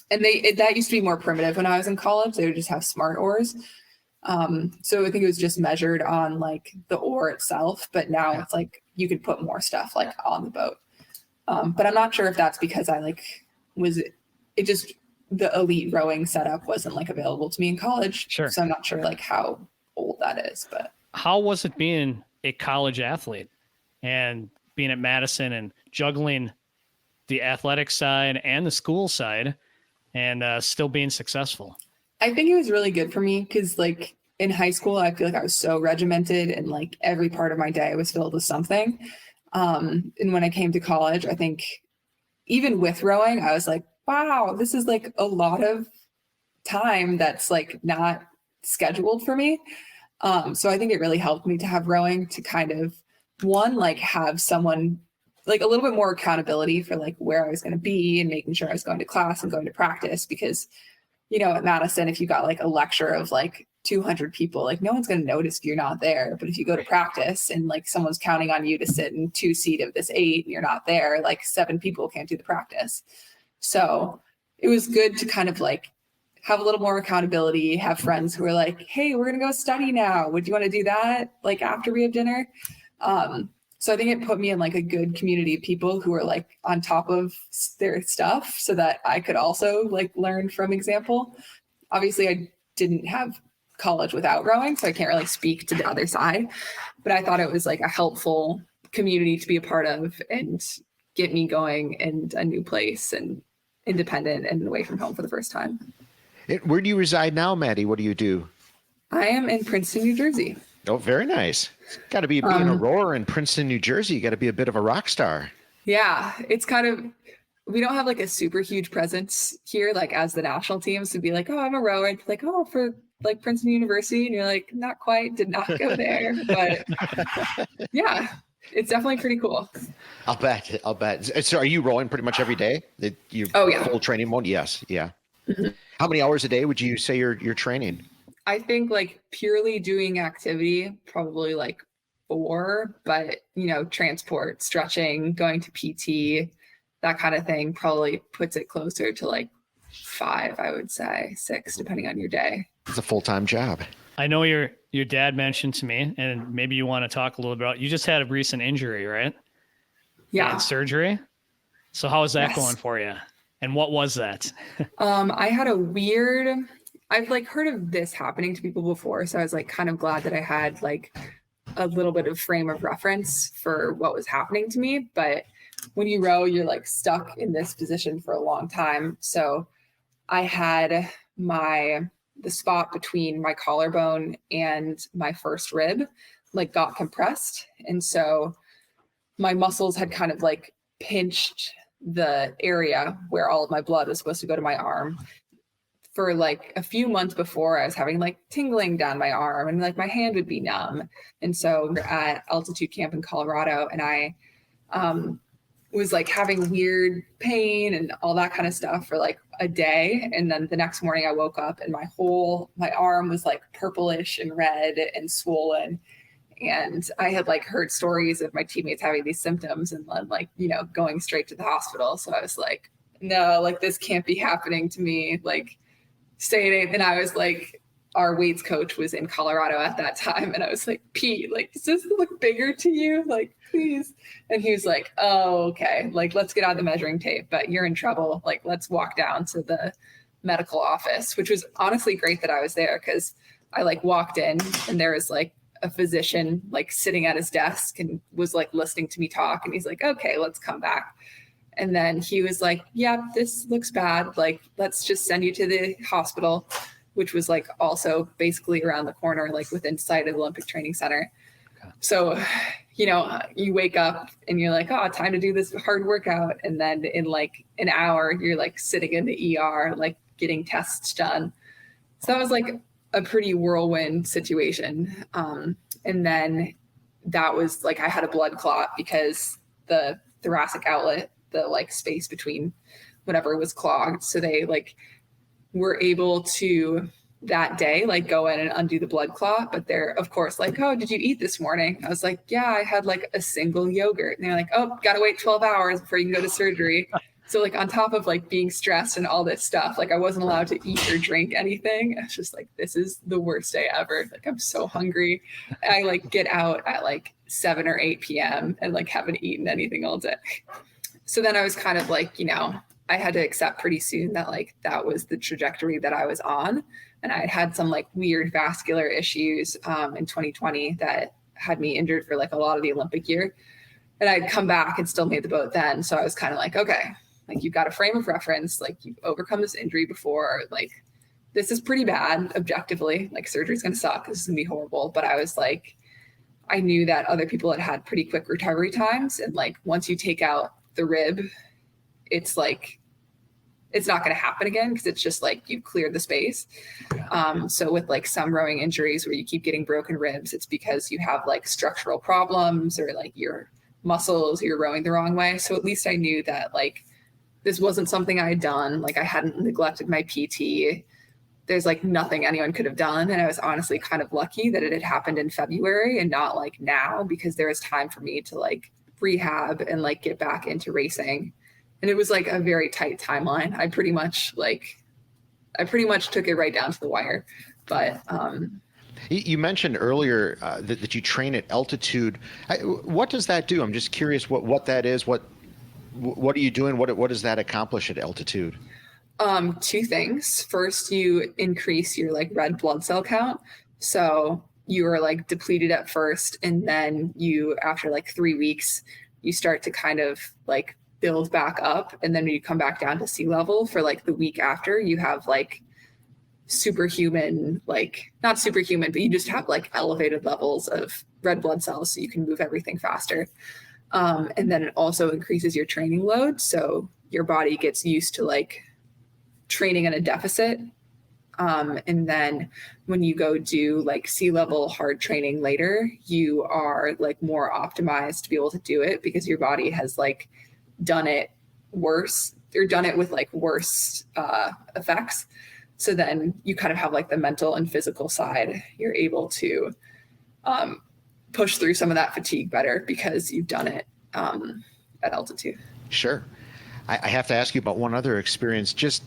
And that used to be more primitive when I was in college. They would just have smart oars. So I think it was just measured on like the oar itself, but now it's like you could put more stuff like on the boat. But I'm not sure if that's because I like the elite rowing setup wasn't like available to me in college. Sure. So I'm not sure like how old that is, but how was it being a college athlete and being at Madison and juggling the athletic side and the school side and still being successul? I think it was really good for me because like in high school, I feel like I was so regimented and like every part of my day was filled with something. And when I came to college, I think even with rowing, I was like, wow, this is like a lot of time that's like not scheduled for me. So I think it really helped me to have rowing to kind of like have someone like a little bit more accountability for like where I was going to be and making sure I was going to class and going to practice, because at Madison, if you got like a lecture of like 200 people, like no one's going to notice if you're not there. But if you go to practice and like someone's counting on you to sit in 2 seat of this 8 and you're not there, like 7 people can't do the practice. So it was good to kind of like have a little more accountability, have friends who are like, hey, we're going to go study now. Would you want to do that? Like after we have dinner? So I think it put me in like a good community of people who are like on top of their stuff so that I could also like learn from example. Obviously I didn't have college without rowing, so I can't really speak to the other side, but I thought it was like a helpful community to be a part of and get me going in a new place and independent and away from home for the first time. Where do you reside now, Maddie? What do you do? I am in Princeton, New Jersey. Oh, very nice. Got to be being a rower in Princeton, New Jersey. You got to be a bit of a rock star. Yeah, it's kind of, we don't have like a super huge presence here, like as the national teams to be like, oh, I'm a rower. It's like, oh, for like Princeton University? And you're like, not quite, did not go there. But yeah, it's definitely pretty cool. I'll bet. So are you rowing pretty much every day? You Oh, yeah. Full training mode? Yes. Yeah. Mhm. How many hours a day would you say you're training? I think like purely doing activity, probably like 4, but transport, stretching, going to PT, that kind of thing probably puts it closer to like 5, I would say 6, depending on your day. It's a full-time job. I know your dad mentioned to me, and maybe you want to talk a little about, you just had a recent injury, right? Yeah. And surgery. So how is that Yes. going for you? And what was that? I had I've like heard of this happening to people before. So I was like kind of glad that I had like a little bit of frame of reference for what was happening to me. But when you row, you're like stuck in this position for a long time. So I had the spot between my collarbone and my first rib like got compressed. And so my muscles had kind of like pinched the area where all of my blood was supposed to go to my arm. For like a few months before, I was having like tingling down my arm and like my hand would be numb. And so we're at altitude camp in Colorado, and I was like having weird pain and all that kind of stuff for like a day. And then the next morning I woke up and my arm was like purplish and red and swollen. And I had like heard stories of my teammates having these symptoms and then like, going straight to the hospital. So I was like, no, like this can't be happening to me. Like, staying. And I was like, our weights coach was in Colorado at that time. And I was like, Pete, like, does this look bigger to you? Like, please. And he was like, oh, okay. Like, let's get out the measuring tape, but you're in trouble. Like, let's walk down to the medical office, which was honestly great that I was there, because I like walked in and there was like a physician like sitting at his desk and was like listening to me talk. And he's like, okay, let's come back. And then he was like, yeah, this looks bad. Like, let's just send you to the hospital, which was like also basically around the corner, like within sight of the Olympic Training Center. Okay. So, you wake up and you're like, oh, time to do this hard workout. And then in like an hour, you're like sitting in the ER, like getting tests done. So that was like a pretty whirlwind situation. And then that was like, I had a blood clot because the thoracic outlet, the like space between whatever was clogged. So they like were able to that day like go in and undo the blood clot. But they're of course like, oh, did you eat this morning? I was like, yeah, I had like a single yogurt. And they're like, oh, gotta wait 12 hours before you can go to surgery. So like on top of like being stressed and all this stuff, like I wasn't allowed to eat or drink anything. It's just like, this is the worst day ever. Like I'm so hungry. I like get out at like 7 or 8 p.m. and like haven't eaten anything all day. So then I was kind of like, I had to accept pretty soon that like that was the trajectory that I was on. And I had some like weird vascular issues in 2020 that had me injured for like a lot of the Olympic year. And I'd come back and still made the boat then. So I was kind of like, okay, like you've got a frame of reference, like you've overcome this injury before, like this is pretty bad objectively, like surgery's going to suck. This is going to be horrible. But I was like, I knew that other people had pretty quick recovery times. And like, once you take out the rib, it's like, it's not going to happen again because it's just like you cleared the space. So with like some rowing injuries where you keep getting broken ribs, it's because you have like structural problems or like your muscles, you're rowing the wrong way. So at least I knew that like this wasn't something I had done. Like I hadn't neglected my PT. There's like nothing anyone could have done. And I was honestly kind of lucky that it had happened in February and not like now, because there was time for me to like rehab and like get back into racing. And it was like a very tight timeline. I pretty much took it right down to the wire. But you mentioned earlier that you train at altitude. What does that do? I'm just curious what that is. What are you doing? What does that accomplish at altitude? 2 things. First, you increase your like red blood cell count. So you are like depleted at first, and then you, after like 3 weeks, you start to kind of like build back up. And then when you come back down to sea level for like the week after, you have like superhuman, like not superhuman, but you just have like elevated levels of red blood cells so you can move everything faster. And then it also increases your training load. So your body gets used to like training in a deficit And then when you go do like sea level hard training later, you are like more optimized to be able to do it because your body has like done it worse or done it with like worse effects. So then you kind of have like the mental and physical side. You're able to push through some of that fatigue better because you've done it at altitude. Sure. I have to ask you about one other experience, just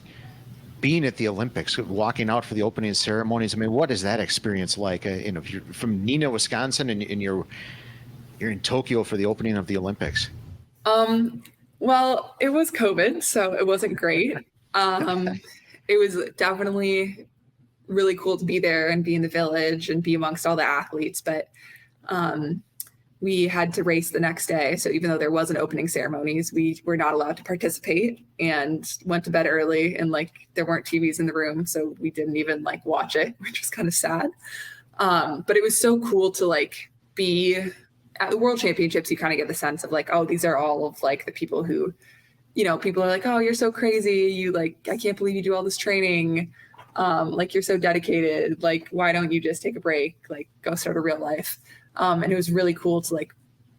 being at the Olympics, walking out for the opening ceremonies. I mean, what is that experience like? You know, if you're from Neenah, Wisconsin, and you're in Tokyo for the opening of the Olympics. Well, it was COVID, so it wasn't great. It was definitely really cool to be there and be in the village and be amongst all the athletes, but we had to race the next day. So even though there wasn't opening ceremonies, we were not allowed to participate and went to bed early, and like there weren't TVs in the room. So we didn't even like watch it, which was kind of sad. But it was so cool to like be at the World Championships. You kind of get the sense of like, oh, these are all of like the people who, you know, people are like, oh, you're so crazy. You like, I can't believe you do all this training. Like you're so dedicated. Like, why don't you just take a break? Like go start a real life. And it was really cool to like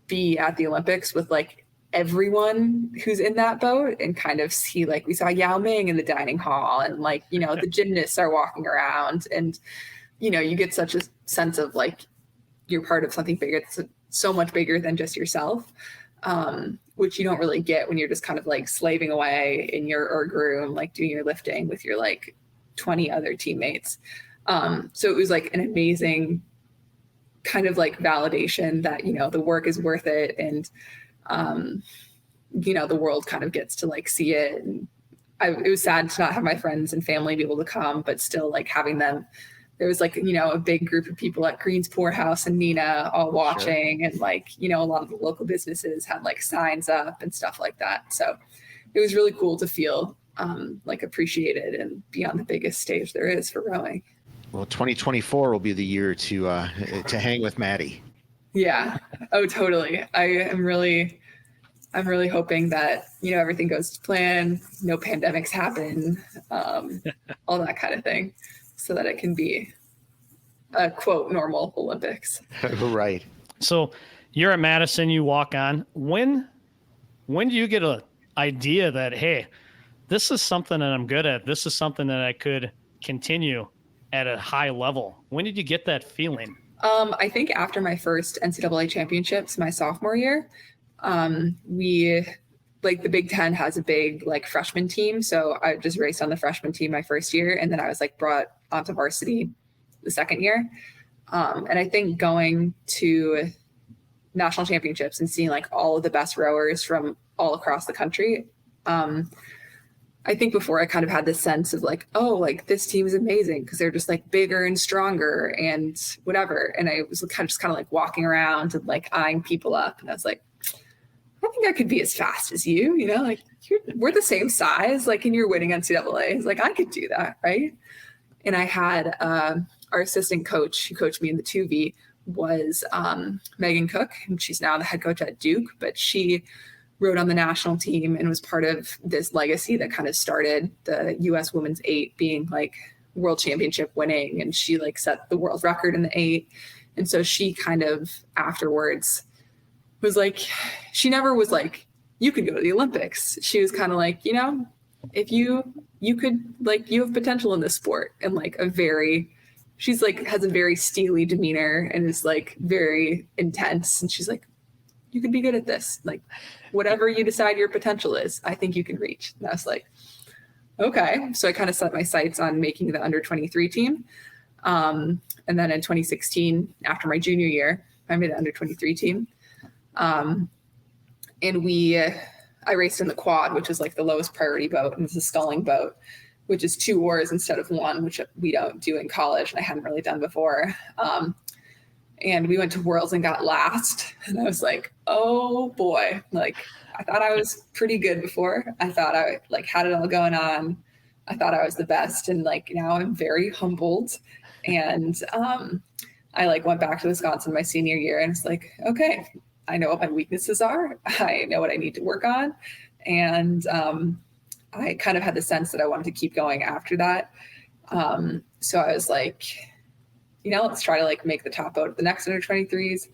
be at the Olympics with like everyone who's in that boat and kind of see like we saw Yao Ming in the dining hall and like, you know, the gymnasts are walking around and, you know, you get such a sense of like you're part of something bigger. It's so much bigger than just yourself, which you don't really get when you're just kind of like slaving away in your erg room, like doing your lifting with your like 20 other teammates. So it was like an amazing kind of like validation that, you know, the work is worth it. And, you know, the world kind of gets to like see it. And it was sad to not have my friends and family be able to come, but still like having them, there was like, you know, a big group of people at Green's Pour House and Neenah all watching. Sure. And like, you know, a lot of the local businesses had like signs up and stuff like that. So it was really cool to feel like appreciated and be on the biggest stage there is for rowing. Well, 2024 will be the year to hang with Maddie. Yeah. Oh, totally. I'm really hoping that, you know, everything goes to plan, no pandemics happen, all that kind of thing, so that it can be a quote normal Olympics. Right. So you're at Madison, you walk on. When do you get an idea that, hey, this is something that I'm good at. This is something that I could continue at a high level? When did you get that feeling? I think after my first NCAA championships, my sophomore year, we like the Big Ten has a big like freshman team. So I just raced on the freshman team my first year. And then I was like brought onto varsity the second year. And I think going to national championships and seeing like all of the best rowers from all across the country, I think before I kind of had this sense of like, oh, like this team is amazing because they're just like bigger and stronger and whatever. And I was kind of like walking around and like eyeing people up. And I was like, I think I could be as fast as you, you know, like we're the same size, like, and you're winning NCAAs. Like I could do that. Right. And I had our assistant coach who coached me in the 2V was Megan Cook, and she's now the head coach at Duke, but she rode on the national team and was part of this legacy that kind of started the U.S. Women's 8 being like world championship winning. And she like set the world record in the 8. And so she kind of afterwards was like, she never was like, you could go to the Olympics. She was kind of like, you know, if you could like, you have potential in this sport. And like she's like, has a very steely demeanor and is like very intense. And she's like, you could be good at this. Like whatever you decide your potential is, I think you can reach. And I was like, okay. So I kind of set my sights on making the under 23 team. And then in 2016, after my junior year, I made the under 23 team. And I raced in the quad, which is like the lowest priority boat. And it's a sculling boat, which is 2 oars instead of 1, which we don't do in college. And I hadn't really done before. And we went to Worlds and got last. And I was like, oh boy, like I thought I was pretty good before. I thought I like had it all going on. I thought I was the best. And like, now I'm very humbled. And I like went back to Wisconsin my senior year and it's like, okay, I know what my weaknesses are. I know what I need to work on. And I kind of had the sense that I wanted to keep going after that. So I was like, let's try to like make the top boat at the next under 23s.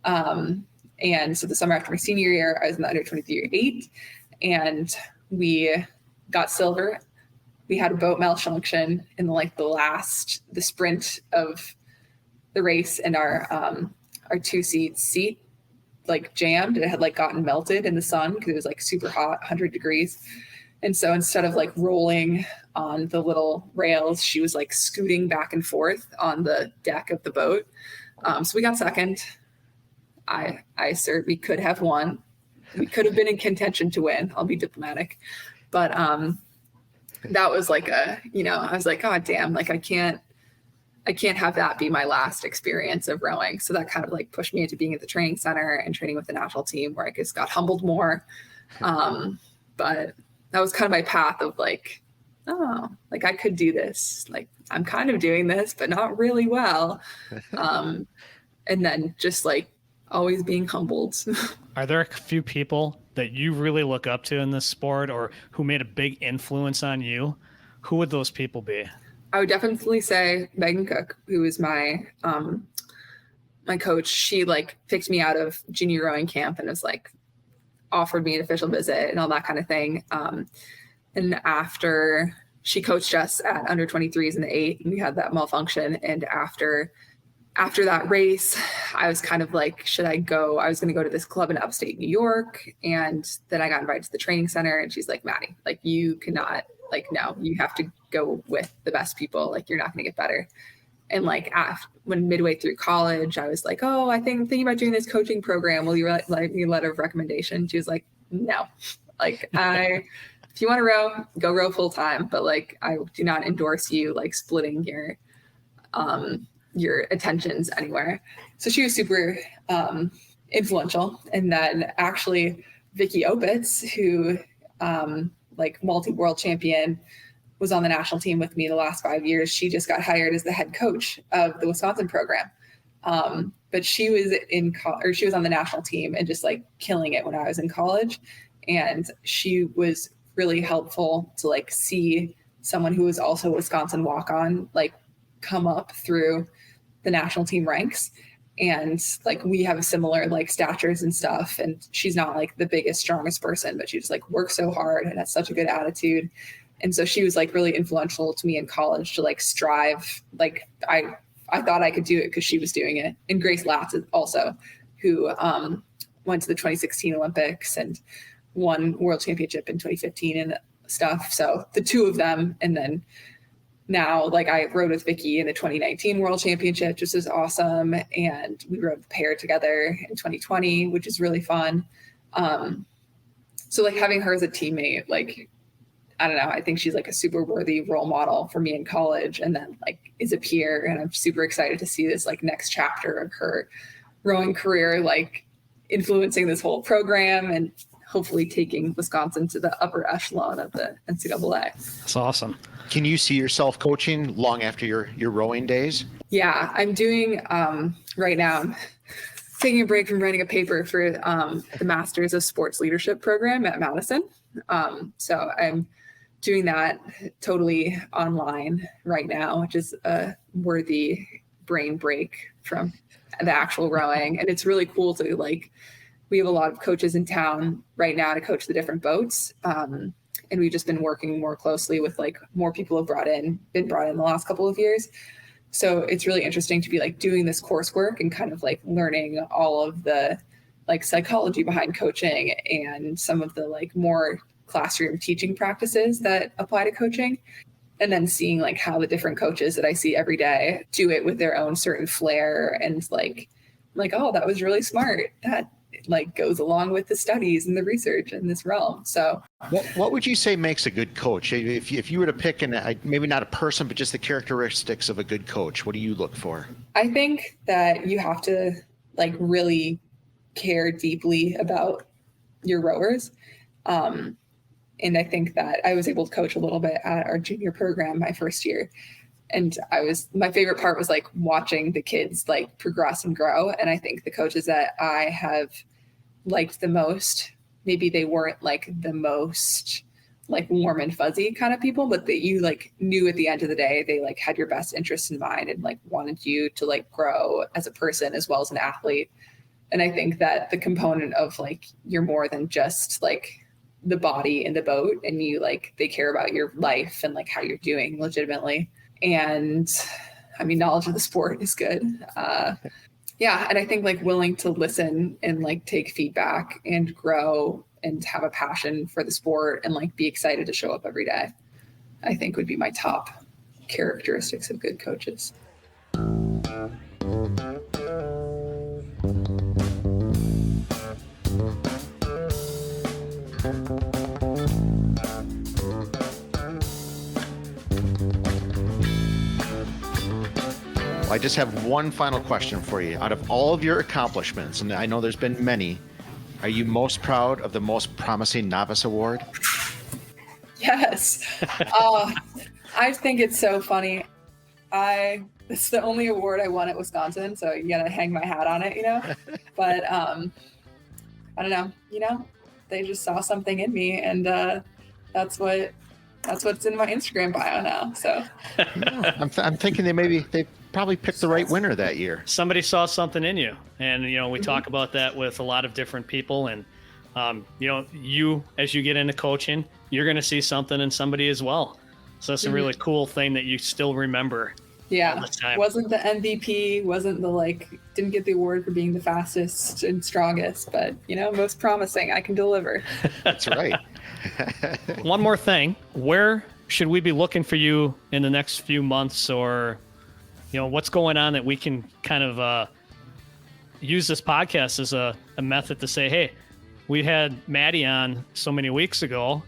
And so the summer after my senior year, I was in the under 23 8, and we got silver. We had a boat malfunction in like the sprint of the race, and our 2-seat like jammed. It had like gotten melted in the sun because it was like super hot, 100 degrees. And so instead of like rolling on the little rails, she was like scooting back and forth on the deck of the boat. So we got second. I assert we could have won. We could have been in contention to win. I'll be diplomatic. But that was like I was like, oh, damn, like I can't have that be my last experience of rowing. So that kind of like pushed me into being at the training center and training with the national team, where I just got humbled more. But that was kind of my path of like, oh, like I could do this. Like I'm kind of doing this, but not really well. And then just like always being humbled. Are there a few people that you really look up to in this sport, or who made a big influence on you? Who would those people be? I would definitely say Megan Cook, who is my my coach. She like picked me out of junior rowing camp and was like offered me an official visit and all that kind of thing. And after she coached us at under 23s in the 8, and we had that malfunction. And after that race, I was kind of like, should I go? I was going to go to this club in upstate New York. And then I got invited to the training center, and she's like, Maddie, like you cannot, like, no, you have to go with the best people. Like you're not going to get better. And like when midway through college, I was like, oh, thinking about doing this coaching program. Will you write me a letter of recommendation? She was like, no, like if you want to row, go row full time. But like, I do not endorse you like splitting your attentions anywhere. So she was super influential. And then actually Vicky Opitz, who like multi-world champion, was on the national team with me the last 5 years. She just got hired as the head coach of the Wisconsin program. But she was she was on the national team and just like killing it when I was in college. And she was really helpful to like see someone who was also a Wisconsin walk-on, like come up through the national team ranks. And like, we have a similar like statures and stuff. And she's not like the biggest, strongest person, but she just like works so hard and has such a good attitude. And so she was like really influential to me in college to like strive. Like I thought I could do it because she was doing it. And Grace Latz also, who went to the 2016 Olympics and won world championship in 2015 and stuff. So the two of them. And then now, like I rode with Vicky in the 2019 world championship, just was awesome. And we rode the pair together in 2020, which is really fun. So like having her as a teammate, like, I don't know, I think she's like a super worthy role model for me in college, and then like is a peer. And I'm super excited to see this like next chapter of her rowing career, like influencing this whole program and hopefully taking Wisconsin to the upper echelon of the NCAA. That's awesome. Can you see yourself coaching long after your rowing days? Yeah, I'm doing right now, I'm taking a break from writing a paper for the Masters of Sports Leadership program at Madison. So I'm doing that totally online right now, which is a worthy brain break from the actual rowing. And it's really cool to like, we have a lot of coaches in town right now to coach the different boats. And we've just been working more closely with like more people have been brought in the last couple of years. So it's really interesting to be like doing this coursework and kind of like learning all of the like psychology behind coaching and some of the like more classroom teaching practices that apply to coaching. And then seeing like how the different coaches that I see every day do it with their own certain flair and like, oh, that was really smart. That like goes along with the studies and the research in this realm. So what would you say makes a good coach? If you were to pick maybe not a person, but just the characteristics of a good coach, what do you look for? I think that you have to like really care deeply about your rowers. And I think that I was able to coach a little bit at our junior program my first year. And my favorite part was like watching the kids like progress and grow. And I think the coaches that I have liked the most, maybe they weren't like the most like warm and fuzzy kind of people, but that you like knew at the end of the day, they like had your best interests in mind and like wanted you to like grow as a person as well as an athlete. And I think that the component of like, you're more than just like the body in the boat, and you like, they care about your life and like how you're doing legitimately. And I mean, knowledge of the sport is good. Yeah. And I think like willing to listen and like take feedback and grow and have a passion for the sport and like be excited to show up every day, I think would be my top characteristics of good coaches. I just have one final question for you. Out of all of your accomplishments, and I know there's been many, are you most proud of the Most Promising Novice Award? Yes. I think it's so funny. It's the only award I won at Wisconsin, so you gotta hang my hat on it, you know? But I don't know, you know, they just saw something in me, and that's what's in my Instagram bio now. So yeah, I'm thinking they probably picked the right winner that year. Somebody saw something in you, and you know, we talk about that with a lot of different people, and you know, you as you get into coaching, you're going to see something in somebody as well. So that's a really cool thing that you still remember. Yeah, wasn't the MVP, wasn't the like, didn't get the award for being the fastest and strongest, but you know, most promising. I can deliver. That's right. One more thing, where should we be looking for you in the next few months, or you know, what's going on that we can kind of use this podcast as a method to say, hey, we had Maddie on so many weeks ago.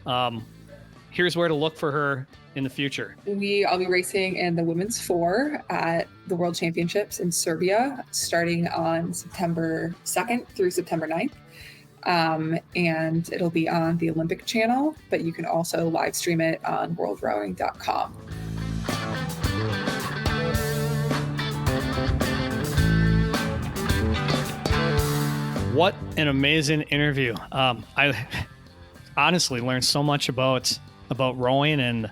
Here's where to look for her in the future. I'll be racing in the women's 4 at the World Championships in Serbia, starting on September 2nd through September 9th. And it'll be on the Olympic channel, but you can also live stream it on worldrowing.com. What an amazing interview. I honestly learned so much about rowing, and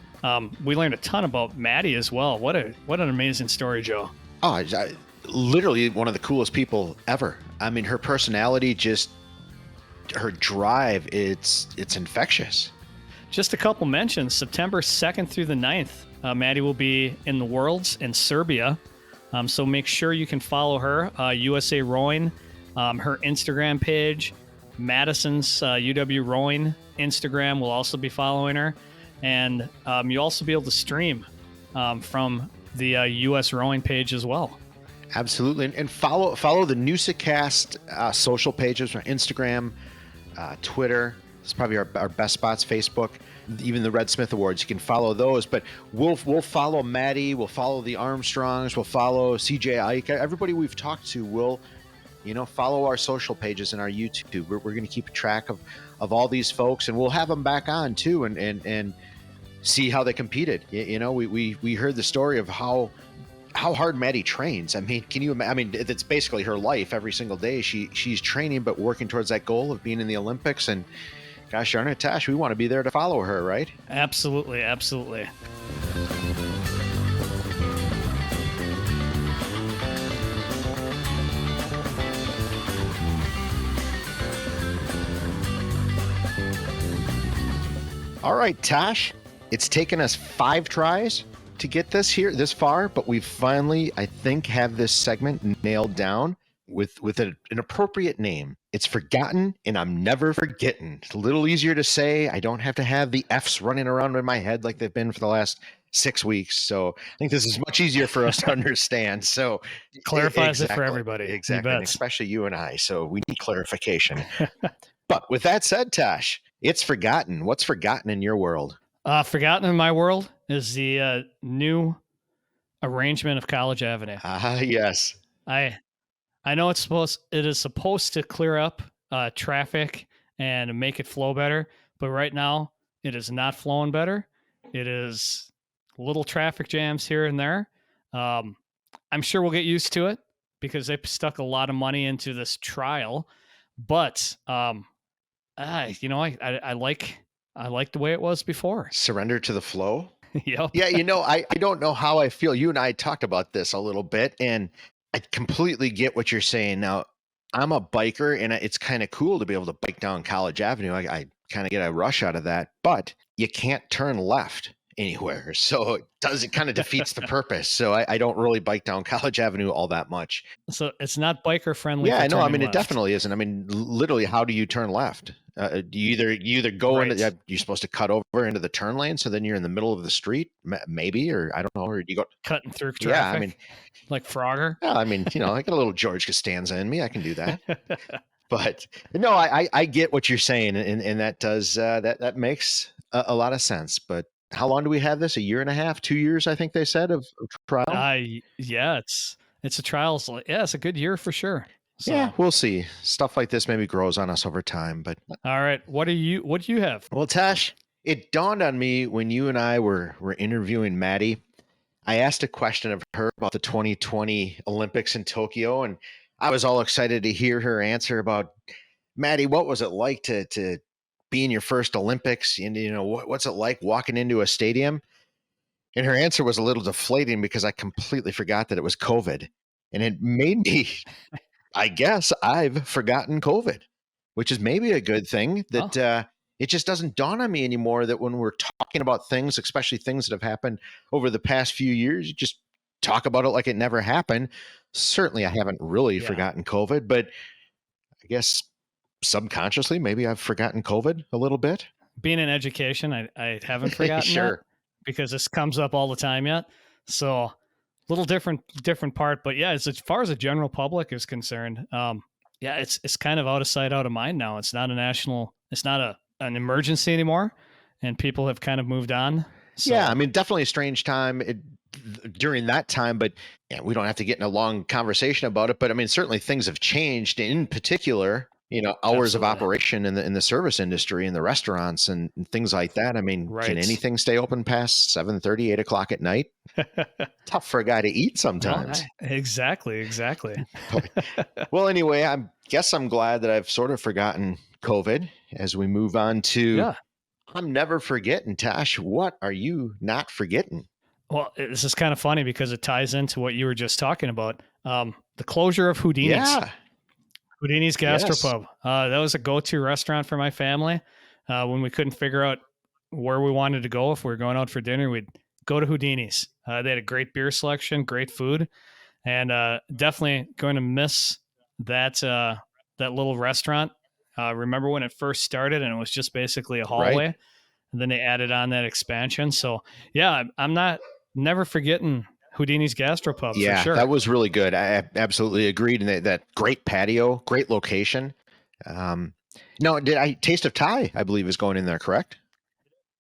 we learned a ton about Maddie as well. What an amazing story, Joe. Oh, literally one of the coolest people ever. I mean, her personality, just her drive, it's infectious. Just a couple mentions. September 2nd through the 9th, Maddie will be in the Worlds in Serbia. So make sure you can follow her, USA Rowing, her Instagram page, Madison's UW Rowing Instagram will also be following her. And you'll also be able to stream from the US Rowing page as well. Absolutely. And follow the Newsa-Cast social pages on Instagram, Twitter. It's probably our best spots, Facebook, even the Red Smith Awards. You can follow those, but we'll follow Maddie, we'll follow the Armstrongs, we'll follow CJ Ike. Everybody we've talked to will, you know, follow our social pages and our YouTube. We're going to keep track of all these folks, and we'll have them back on too, and see how they competed. You know, we heard the story of how hard Maddie trains. I mean, it's basically her life every single day. She's training, but working towards that goal of being in the Olympics. And gosh darn it, Tash, we want to be there to follow her, right? Absolutely. Absolutely. All right, Tash, it's taken us 5 tries to get this far, but we finally, I think, have this segment nailed down with an appropriate name. It's Forgotten, and I'm never forgetting. It's a little easier to say. I don't have to have the F's running around in my head like they've been for the last 6 weeks. So I think this is much easier for us to understand. So clarifies it for everybody. Exactly. And especially you and I. So we need clarification. But with that said, Tash, it's Forgotten. What's forgotten in your world? Forgotten in my world is the new arrangement of College Avenue. Yes. I know it is supposed to clear up traffic and make it flow better, but right now it is not flowing better. It is little traffic jams here and there. I'm sure we'll get used to it because they stuck a lot of money into this trial, but I like I like the way it was before. Surrender to the flow. Yep. Yeah, I don't know how I feel. You and I talked about this a little bit, and I completely get what you're saying. Now, I'm a biker, and it's kind of cool to be able to bike down College Avenue. I kind of get a rush out of that, but you can't turn left anywhere. So it kind of defeats the purpose. So I don't really bike down College Avenue all that much. So it's not biker friendly. Yeah, for no, I turning mean, it left. definitely isn't. I mean, literally, how do you turn left? You either go Right. into, you're supposed to cut over into the turn lane, so then you're in the middle of the street, maybe, or I don't know, or you go Cutting through traffic. Yeah, I mean, like Frogger. yeah, I mean, I got a little George Costanza in me. I can do that. But no, I get what you're saying, and that does that makes a lot of sense. But how long do we have this? A year and a half, 2 years? I think they said of trial. Yeah, it's a trials. Yeah, it's a good year for sure. So. Yeah, we'll see. Stuff like this maybe grows on us over time. But all right, what do you have? Well, Tash, it dawned on me when you and I were interviewing Maddie. I asked a question of her about the 2020 Olympics in Tokyo, and I was all excited to hear her answer about, Maddie, what was it like to be in your first Olympics? And, what's it like walking into a stadium? And her answer was a little deflating because I completely forgot that it was COVID. And it made me, I guess I've forgotten COVID, which is maybe a good thing that it just doesn't dawn on me anymore that when we're talking about things, especially things that have happened over the past few years, you just talk about it like it never happened. Certainly, I haven't really forgotten COVID, but I guess subconsciously, maybe I've forgotten COVID a little bit. Being in education, I haven't forgotten Sure. that because this comes up all the time yet. So a little different part, but yeah, as far as the general public is concerned, it's kind of out of sight, out of mind now. It's not an emergency anymore, and people have kind of moved on. So. Yeah, I mean, definitely a strange time during that time, but we don't have to get in a long conversation about it. But I mean, certainly things have changed. In particular, hours of operation in the service industry and the restaurants and things like that. I mean, Can anything stay open past 7:30, 8 o'clock at night? Tough for a guy to eat sometimes. Exactly. Well, anyway, I guess I'm glad that I've sort of forgotten COVID as we move on to, I'm never forgetting. Tash, what are you not forgetting? Well, this is kind of funny because it ties into what you were just talking about. The closure of Houdini's. Yeah. Houdini's Gastropub. That was a go-to restaurant for my family. When we couldn't figure out where we wanted to go, if we were going out for dinner, we'd go to Houdini's. They had a great beer selection, great food, and definitely going to miss that little restaurant. Remember when it first started and it was just basically a hallway, right. And then they added on that expansion. So yeah, I'm never forgetting Houdini's Gastropub. Yeah, for sure. That was really good. I absolutely agreed. And that great patio, great location. No, Taste of Thai, I believe, is going in there, correct?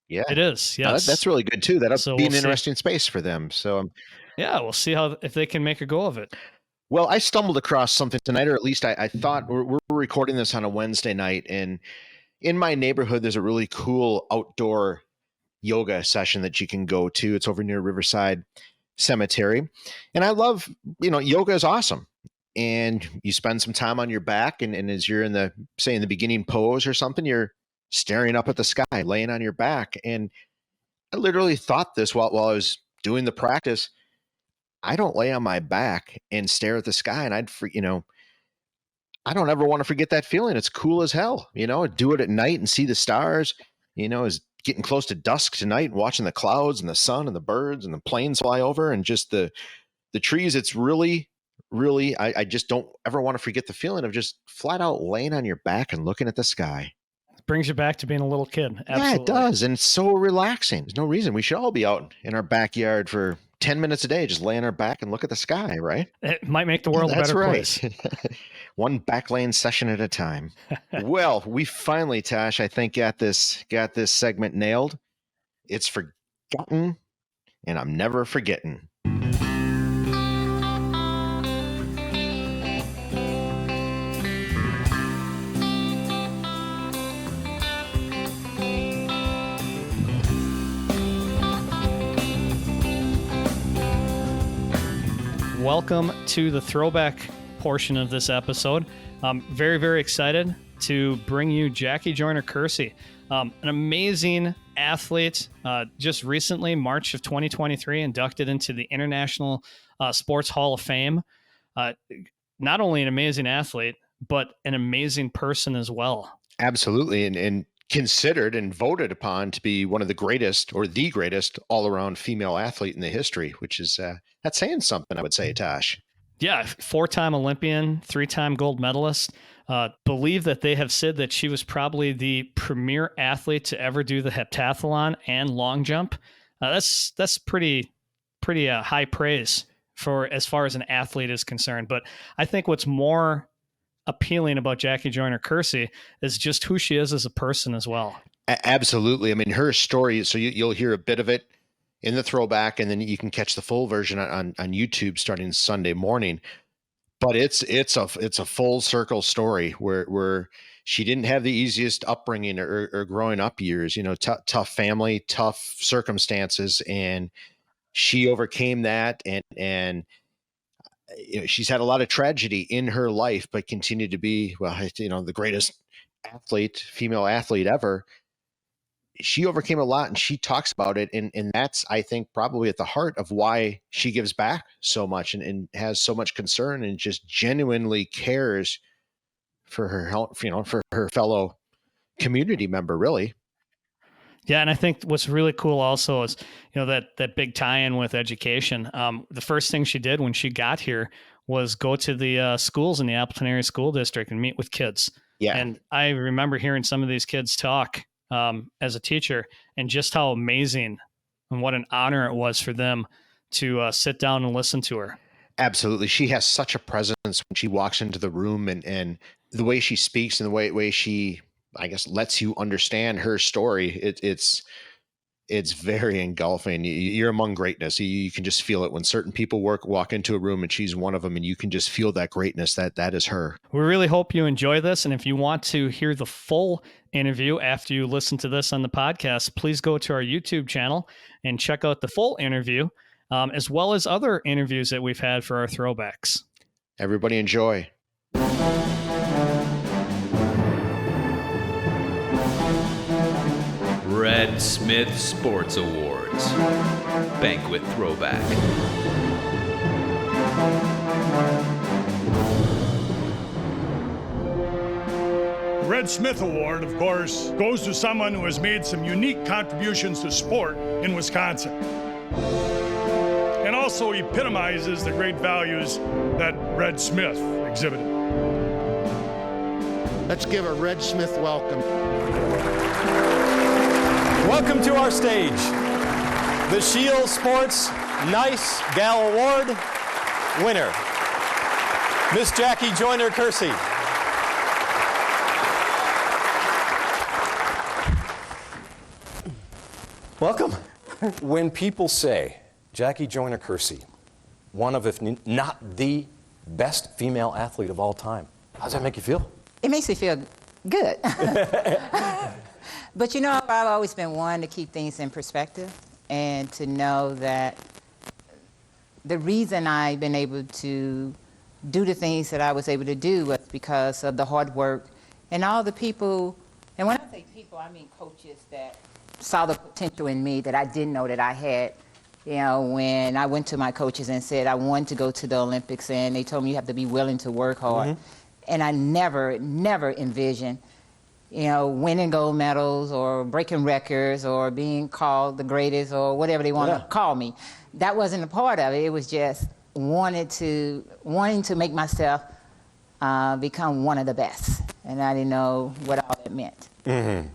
Yeah, it is. Yes, that's really good too. That'll be an interesting space for them. So yeah, we'll see if they can make a go of it. Well, I stumbled across something tonight, or at least I thought we're recording this on a Wednesday night, and in my neighborhood, there's a really cool outdoor yoga session that you can go to. It's over near Riverside Cemetery. And I love, yoga is awesome. And you spend some time on your back, and as you're in the beginning pose or something, you're staring up at the sky, laying on your back. And I literally thought this while I was doing the practice. I don't lay on my back and stare at the sky, and I don't ever want to forget that feeling. It's cool as hell, do it at night and see the stars, as getting close to dusk tonight and watching the clouds and the sun and the birds and the planes fly over and just the trees. It's really, really, I just don't ever want to forget the feeling of just flat out laying on your back and looking at the sky. It brings you back to being a little kid. Absolutely. Yeah, it does. And it's so relaxing. There's no reason. We should all be out in our backyard for 10 minutes a day, just lay on our back and look at the sky, right? It might make the world a better place. One back lane session at a time. Well, we finally, Tash, I think got this segment nailed. It's forgotten, and I'm never forgetting. Welcome to the throwback portion of this episode. I'm very, very excited to bring you Jackie Joyner-Kersee. An amazing athlete, just recently, March of 2023, inducted into the International Sports Hall of Fame. Not only an amazing athlete, but an amazing person as well. Absolutely. And considered and voted upon to be one of the greatest or the greatest all-around female athlete in the history, which is that's saying something, I would say, Tosh. Yeah, 4-time Olympian, 3-time gold medalist. Believe that they have said that she was probably the premier athlete to ever do the heptathlon and long jump. That's pretty high praise for as far as an athlete is concerned. But I think what's more appealing about Jackie Joyner-Kersee is just who she is as a person as well. Absolutely. I mean, her story, so you'll hear a bit of it in the throwback, and then you can catch the full version on YouTube starting Sunday morning. But it's a full circle story where she didn't have the easiest upbringing or growing up years, tough family, tough circumstances, and she overcame that, and she's had a lot of tragedy in her life, but continued to be, the greatest female athlete ever. She overcame a lot, and she talks about it. And that's, I think, probably at the heart of why she gives back so much and has so much concern and just genuinely cares for her health, for her fellow community member, really. Yeah, and I think what's really cool also is, that big tie-in with education. The first thing she did when she got here was go to the schools in the Appleton Area School District and meet with kids. Yeah. And I remember hearing some of these kids talk as a teacher, and just how amazing and what an honor it was for them to sit down and listen to her. Absolutely. She has such a presence when she walks into the room, and the way she speaks and the way she, I guess, lets you understand her story. It's very engulfing. You're among greatness. You can just feel it when certain people walk into a room, and she's one of them, and you can just feel that greatness. That is her. We really hope you enjoy this. And if you want to hear the full interview after you listen to this on the podcast, please go to our YouTube channel and check out the full interview, as well as other interviews that we've had for our throwbacks. Everybody enjoy. Red Smith Sports Awards. Banquet Throwback. The Red Smith Award, of course, goes to someone who has made some unique contributions to sport in Wisconsin, and also epitomizes the great values that Red Smith exhibited. Let's give a Red Smith welcome. Welcome to our stage, the Shield Sports Nice Gal Award winner, Miss Jackie Joyner-Kersee. Welcome. When people say Jackie Joyner-Kersee, one of, if not the best female athlete of all time, how does that make you feel? It makes me feel good. But I've always been one to keep things in perspective and to know that the reason I've been able to do the things that I was able to do was because of the hard work and all the people, and when I say people, I mean coaches that saw the potential in me that I didn't know that I had. When I went to my coaches and said I wanted to go to the Olympics, and they told me you have to be willing to work hard. Mm-hmm. And I never envisioned winning gold medals or breaking records or being called the greatest or whatever they want to call me. That wasn't a part of it. It was just wanting to make myself become one of the best. And I didn't know what all that meant. Mm-hmm.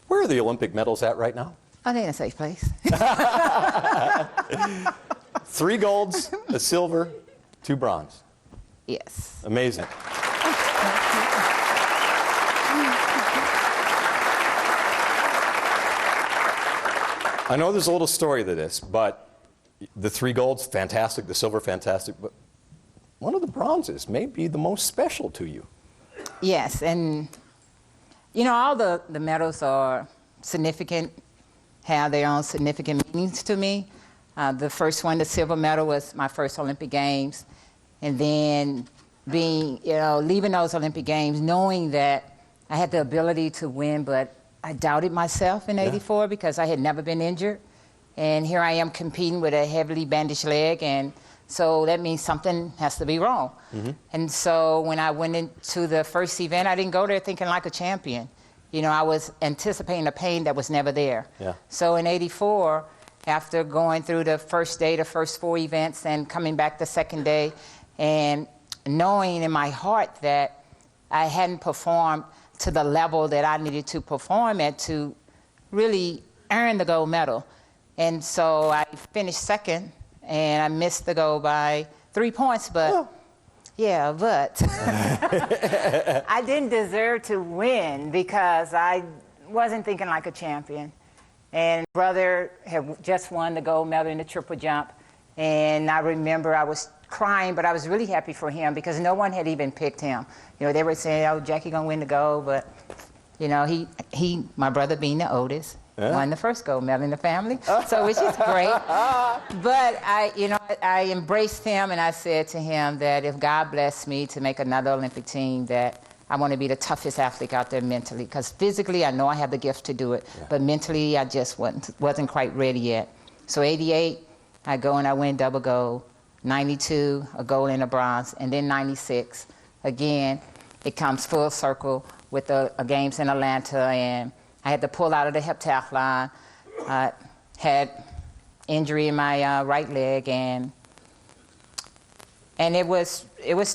Where are the Olympic medals at right now? Oh, they're in a safe place. 3 golds, a silver, 2 bronze. Yes. Amazing. I know there's a little story to this, but the 3 golds, fantastic, the silver, fantastic, but one of the bronzes may be the most special to you. Yes, and all the medals are significant, have their own significant meanings to me. The first one, the silver medal, was my first Olympic Games, and then leaving those Olympic Games, knowing that I had the ability to win, but I doubted myself in '84 because I had never been injured. And here I am competing with a heavily bandaged leg. And so that means something has to be wrong. And so when I went into the first event, I didn't go there thinking like a champion. You know, I was anticipating a pain that was never there. So in '84, after going through the first day, the first 4 events, and coming back the second day, and knowing in my heart that I hadn't performed to the level that I needed to perform at to really earn the gold medal. And so I finished second, and I missed the gold by 3 points, but but I didn't deserve to win because I wasn't thinking like a champion. And brother had just won the gold medal in the triple jump, and I remember I was crying, but I was really happy for him because no one had even picked him. You know, they were saying, "Oh, Jackie gonna win the gold," but you know, he, my brother being the oldest, won the first gold medal in the family, so which is great. But I embraced him, and I said to him that if God blessed me to make another Olympic team, that I want to be the toughest athlete out there mentally, because physically I know I have the gift to do it, but mentally I just wasn't quite ready yet. So '88, I go and I win double gold. '92, a gold and a bronze, and then '96, again, it comes full circle with the games in Atlanta, and I had to pull out of the heptathlon. I had injury in my right leg, and it was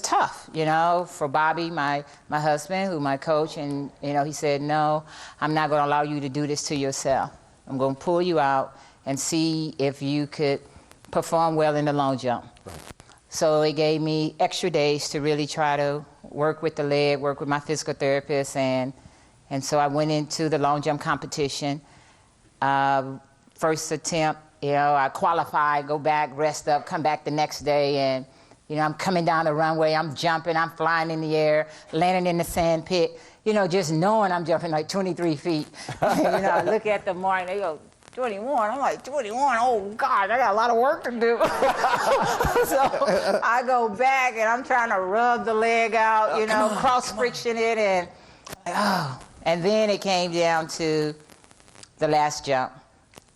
tough, you know, for Bobby, my husband, who my coach, and you know, he said, "No, I'm not going to allow you to do this to yourself. I'm going to pull you out and see if you could perform well in the long jump." So it gave me extra days to really try to work with the leg, work with my physical therapist, and so I went into the long jump competition. First attempt, you know, I qualified, go back, rest up, come back the next day, and you know, I'm coming down the runway, I'm jumping, I'm flying in the air, landing in the sand pit, you know, just knowing I'm jumping like 23 feet. You know, I look at the mark, they go, 21. I'm like, 21, oh God, I got a lot of work to do. So I go back and I'm trying to rub the leg out, you know, cross friction it, and and then it came down to the last jump.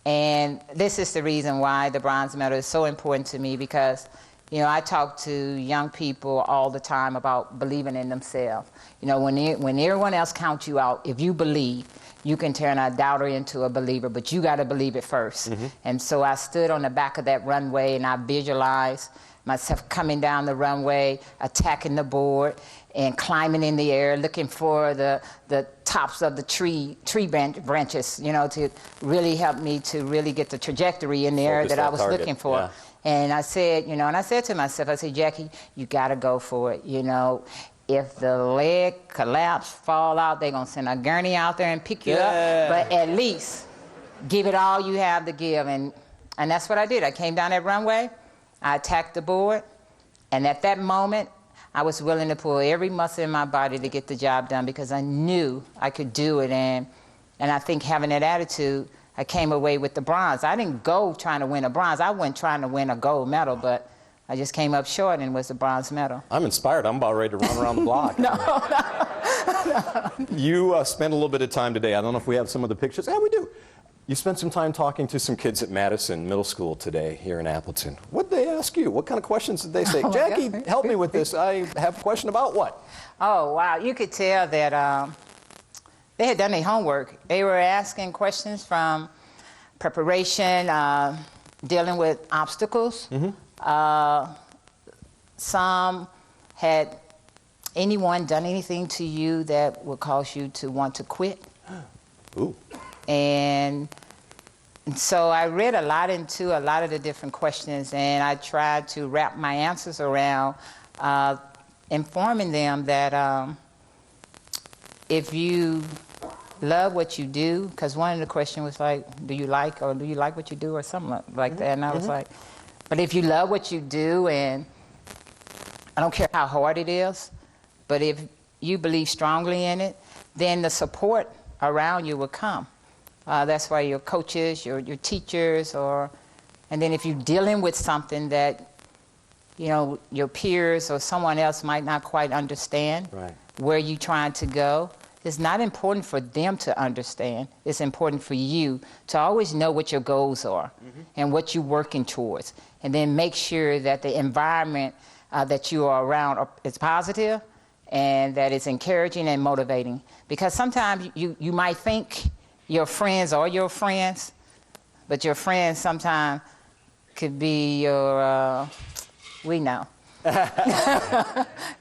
And this is the reason why the bronze medal is so important to me, because you know, I talk to young people all the time about believing in themselves. You know, when everyone else counts you out, if you believe, you can turn a doubter into a believer, but you got to believe it first. And so I stood on the back of that runway, and I visualized myself coming down the runway, attacking the board, and climbing in the air, looking for the tops of the tree branches, you know, to really help me to really get the trajectory in the air that I was looking for. And I said, you know, and I said to myself, I said, Jackie, you got to go for it. You know, if the leg collapse, fall out, they're going to send a gurney out there and pick you up. But at least give it all you have to give. And that's what I did. I came down that runway, I attacked the board, and at that moment, I was willing to pull every muscle in my body to get the job done, because I knew I could do it. And I think having that attitude, I came away with the bronze. I didn't go trying to win a bronze. I went trying to win a gold medal, but I just came up short and was the bronze medal. I'm inspired. I'm about ready to run around the block. No. You spent a little bit of time today. I don't know if we have some of the pictures. Yeah, we do. You spent some time talking to some kids at Madison Middle School today here in Appleton. What did they ask you? What kind of questions did they say? Jackie, help me with this. I have a question about what? Oh, wow. You could tell that they had done their homework. They were asking questions from preparation, dealing with obstacles. Some had anyone done anything to you that would cause you to want to quit? Ooh. And so I read a lot into a lot of the different questions, and I tried to wrap my answers around informing them that if you love what you do, because one of the questions was like, do you like what you do, or something like that, and I was like, but if you love what you do, and I don't care how hard it is, but if you believe strongly in it, then the support around you will come. That's why your coaches, your teachers, and then if you're dealing with something that, you know, your peers or someone else might not quite understand where you're trying to go, it's not important for them to understand. It's important for you to always know what your goals are and what you're working towards. And then make sure that the environment that you are around is positive and that it's encouraging and motivating. Because sometimes you might think your friends are your friends, but your friends sometimes could be your, we know,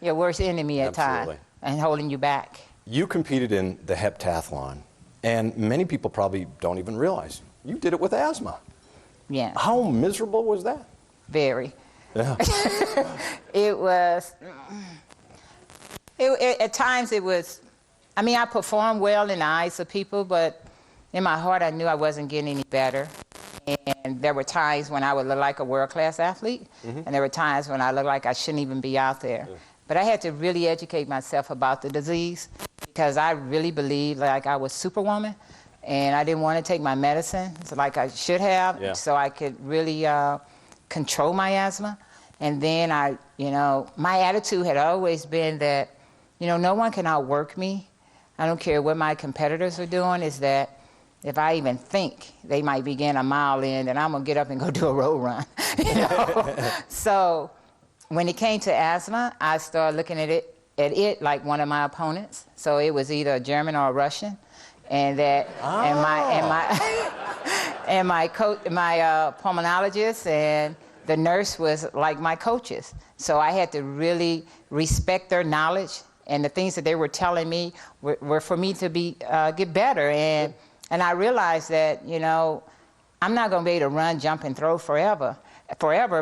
your worst enemy at times and holding you back. You competed in the heptathlon, and many people probably don't even realize you did it with asthma. Yeah. How miserable was that? Very. Yeah. It was, at times it was, I mean, I performed well in the eyes of people, but in my heart I knew I wasn't getting any better. And there were times when I would look like a world-class athlete, and there were times when I looked like I shouldn't even be out there. But I had to really educate myself about the disease because I really believed like I was Superwoman, and I didn't want to take my medicine like I should have, so I could really control my asthma. And then my attitude had always been that, no one can outwork me. I don't care what my competitors are doing, is that if I even think they might begin a mile in, then I'm gonna get up and go do a road run. So when it came to asthma, I started looking at it like one of my opponents. So it was either a German or a Russian, and that and my pulmonologist and the nurse was like my coaches. So I had to really respect their knowledge, and the things that they were telling me were for me to get better. And I realized that, I'm not going to be able to run, jump, and throw forever,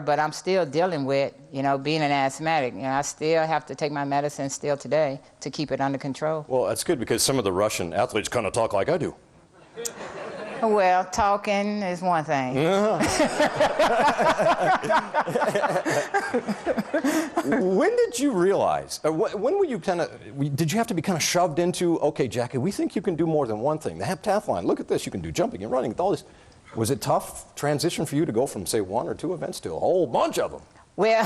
but I'm still dealing with, being an asthmatic. I still have to take my medicine still today to keep it under control. Well, that's good because some of the Russian athletes kind of talk like I do. Well, talking is one thing. When did you realize, when were you did you have to be kind of shoved into, okay, Jackie, we think you can do more than one thing. The heptathlon, look at this, you can do jumping and running, all this. Was it tough transition for you to go from, say, one or two events to a whole bunch of them? Well,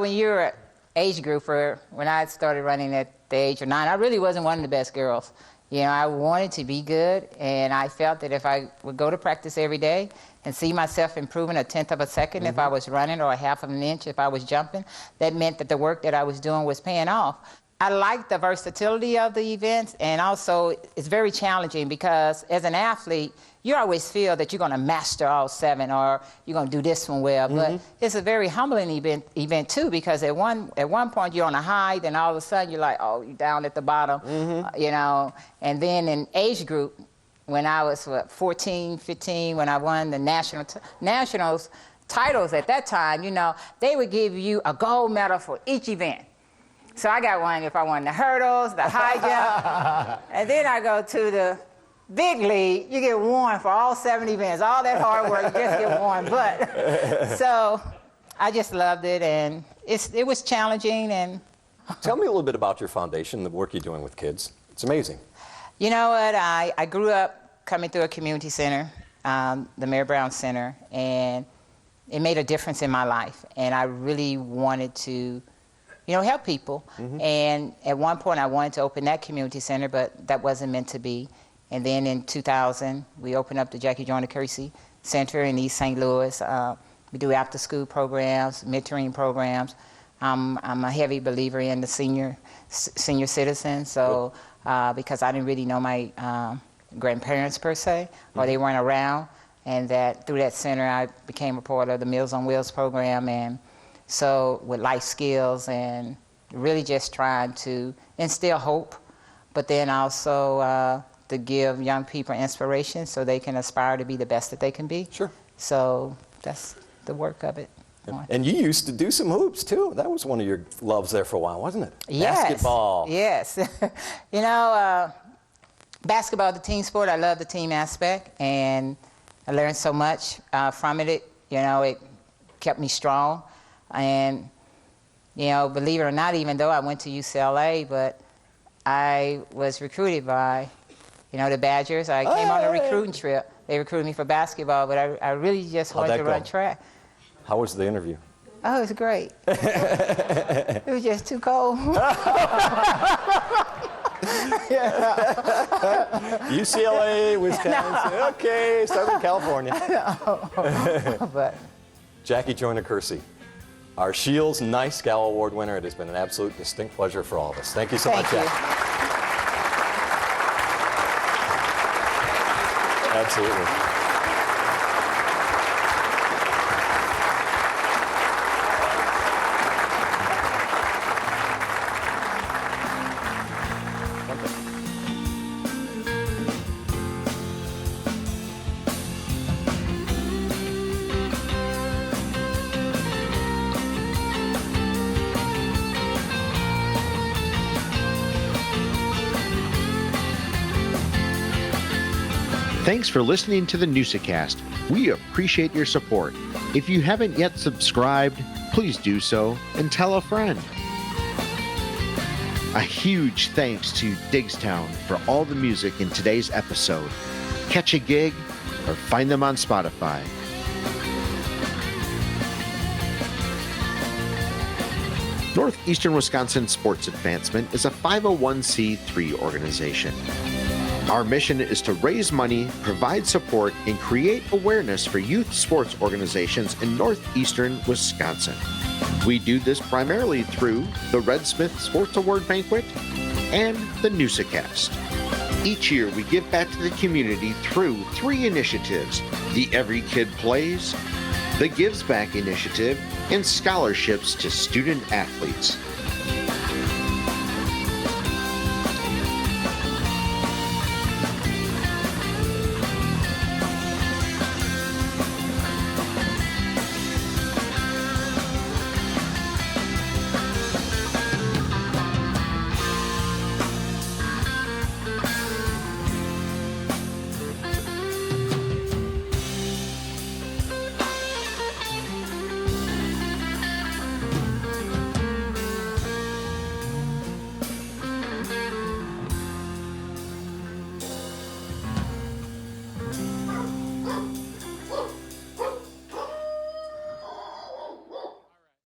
when you're an age grouper, when I started running at the age of 9, I really wasn't one of the best girls. I wanted to be good, and I felt that if I would go to practice every day and see myself improving 1/10 of a second if I was running, or 1/2 of an inch if I was jumping, that meant that the work that I was doing was paying off. I like the versatility of the events, and also it's very challenging because as an athlete, you always feel that you're going to master all 7 or you're going to do this one well. But it's a very humbling event too, because at one point you're on a high, then all of a sudden you're like, oh, you're down at the bottom, And then in age group, when I was 14, 15, when I won the nationals titles at that time, they would give you a gold medal for each event. So I got one if I won the hurdles, the high jump, and then I go to the big league, you get one for all 7 events. All that hard work, you just get one. But so I just loved it, and it was challenging. And tell me a little bit about your foundation, the work you're doing with kids. It's amazing. You know what? I grew up coming through a community center, the Mayor Brown Center, and it made a difference in my life. And I really wanted to help people. And at one point I wanted to open that community center, but that wasn't meant to be. And then in 2000, we opened up the Joyner-Kersee Center in East St. Louis. We do after-school programs, mentoring programs. I'm a heavy believer in the senior citizens, so because I didn't really know my grandparents per se, or they weren't around, and that through that center I became a part of the Meals on Wheels program, and so with life skills and really just trying to instill hope, but then also to give young people inspiration so they can aspire to be the best that they can be. Sure. So that's the work of it. And you used to do some hoops too. That was one of your loves there for a while, wasn't it? Yes. Basketball. Yes. Basketball, the team sport, I love the team aspect, and I learned so much from it. It kept me strong. And, believe it or not, even though I went to UCLA, but I was recruited by, the Badgers. I came on a recruiting trip. They recruited me for basketball, but I really just wanted to run track. How was the interview? Oh, it was great. It was just too cold. UCLA, Wisconsin. Okay, Southern California. But Jackie Joyner-Kersee, our Shields Nice Gal Award winner. It has been an absolute distinct pleasure for all of us. Thank you so much, thank you. Jackie. Absolutely. Thanks for listening to the Newsa-Cast. We appreciate your support. If you haven't yet subscribed, please do so and tell a friend. A huge thanks to Digstown for all the music in today's episode. Catch a gig or find them on Spotify. Northeastern Wisconsin Sports Advancement is a 501c3 organization. Our mission is to raise money, provide support, and create awareness for youth sports organizations in northeastern Wisconsin. We do this primarily through the Red Smith Sports Award Banquet and the Newsa-Cast. Each year, we give back to the community through 3 initiatives: the Every Kid Plays, the Gives Back Initiative, and scholarships to student athletes.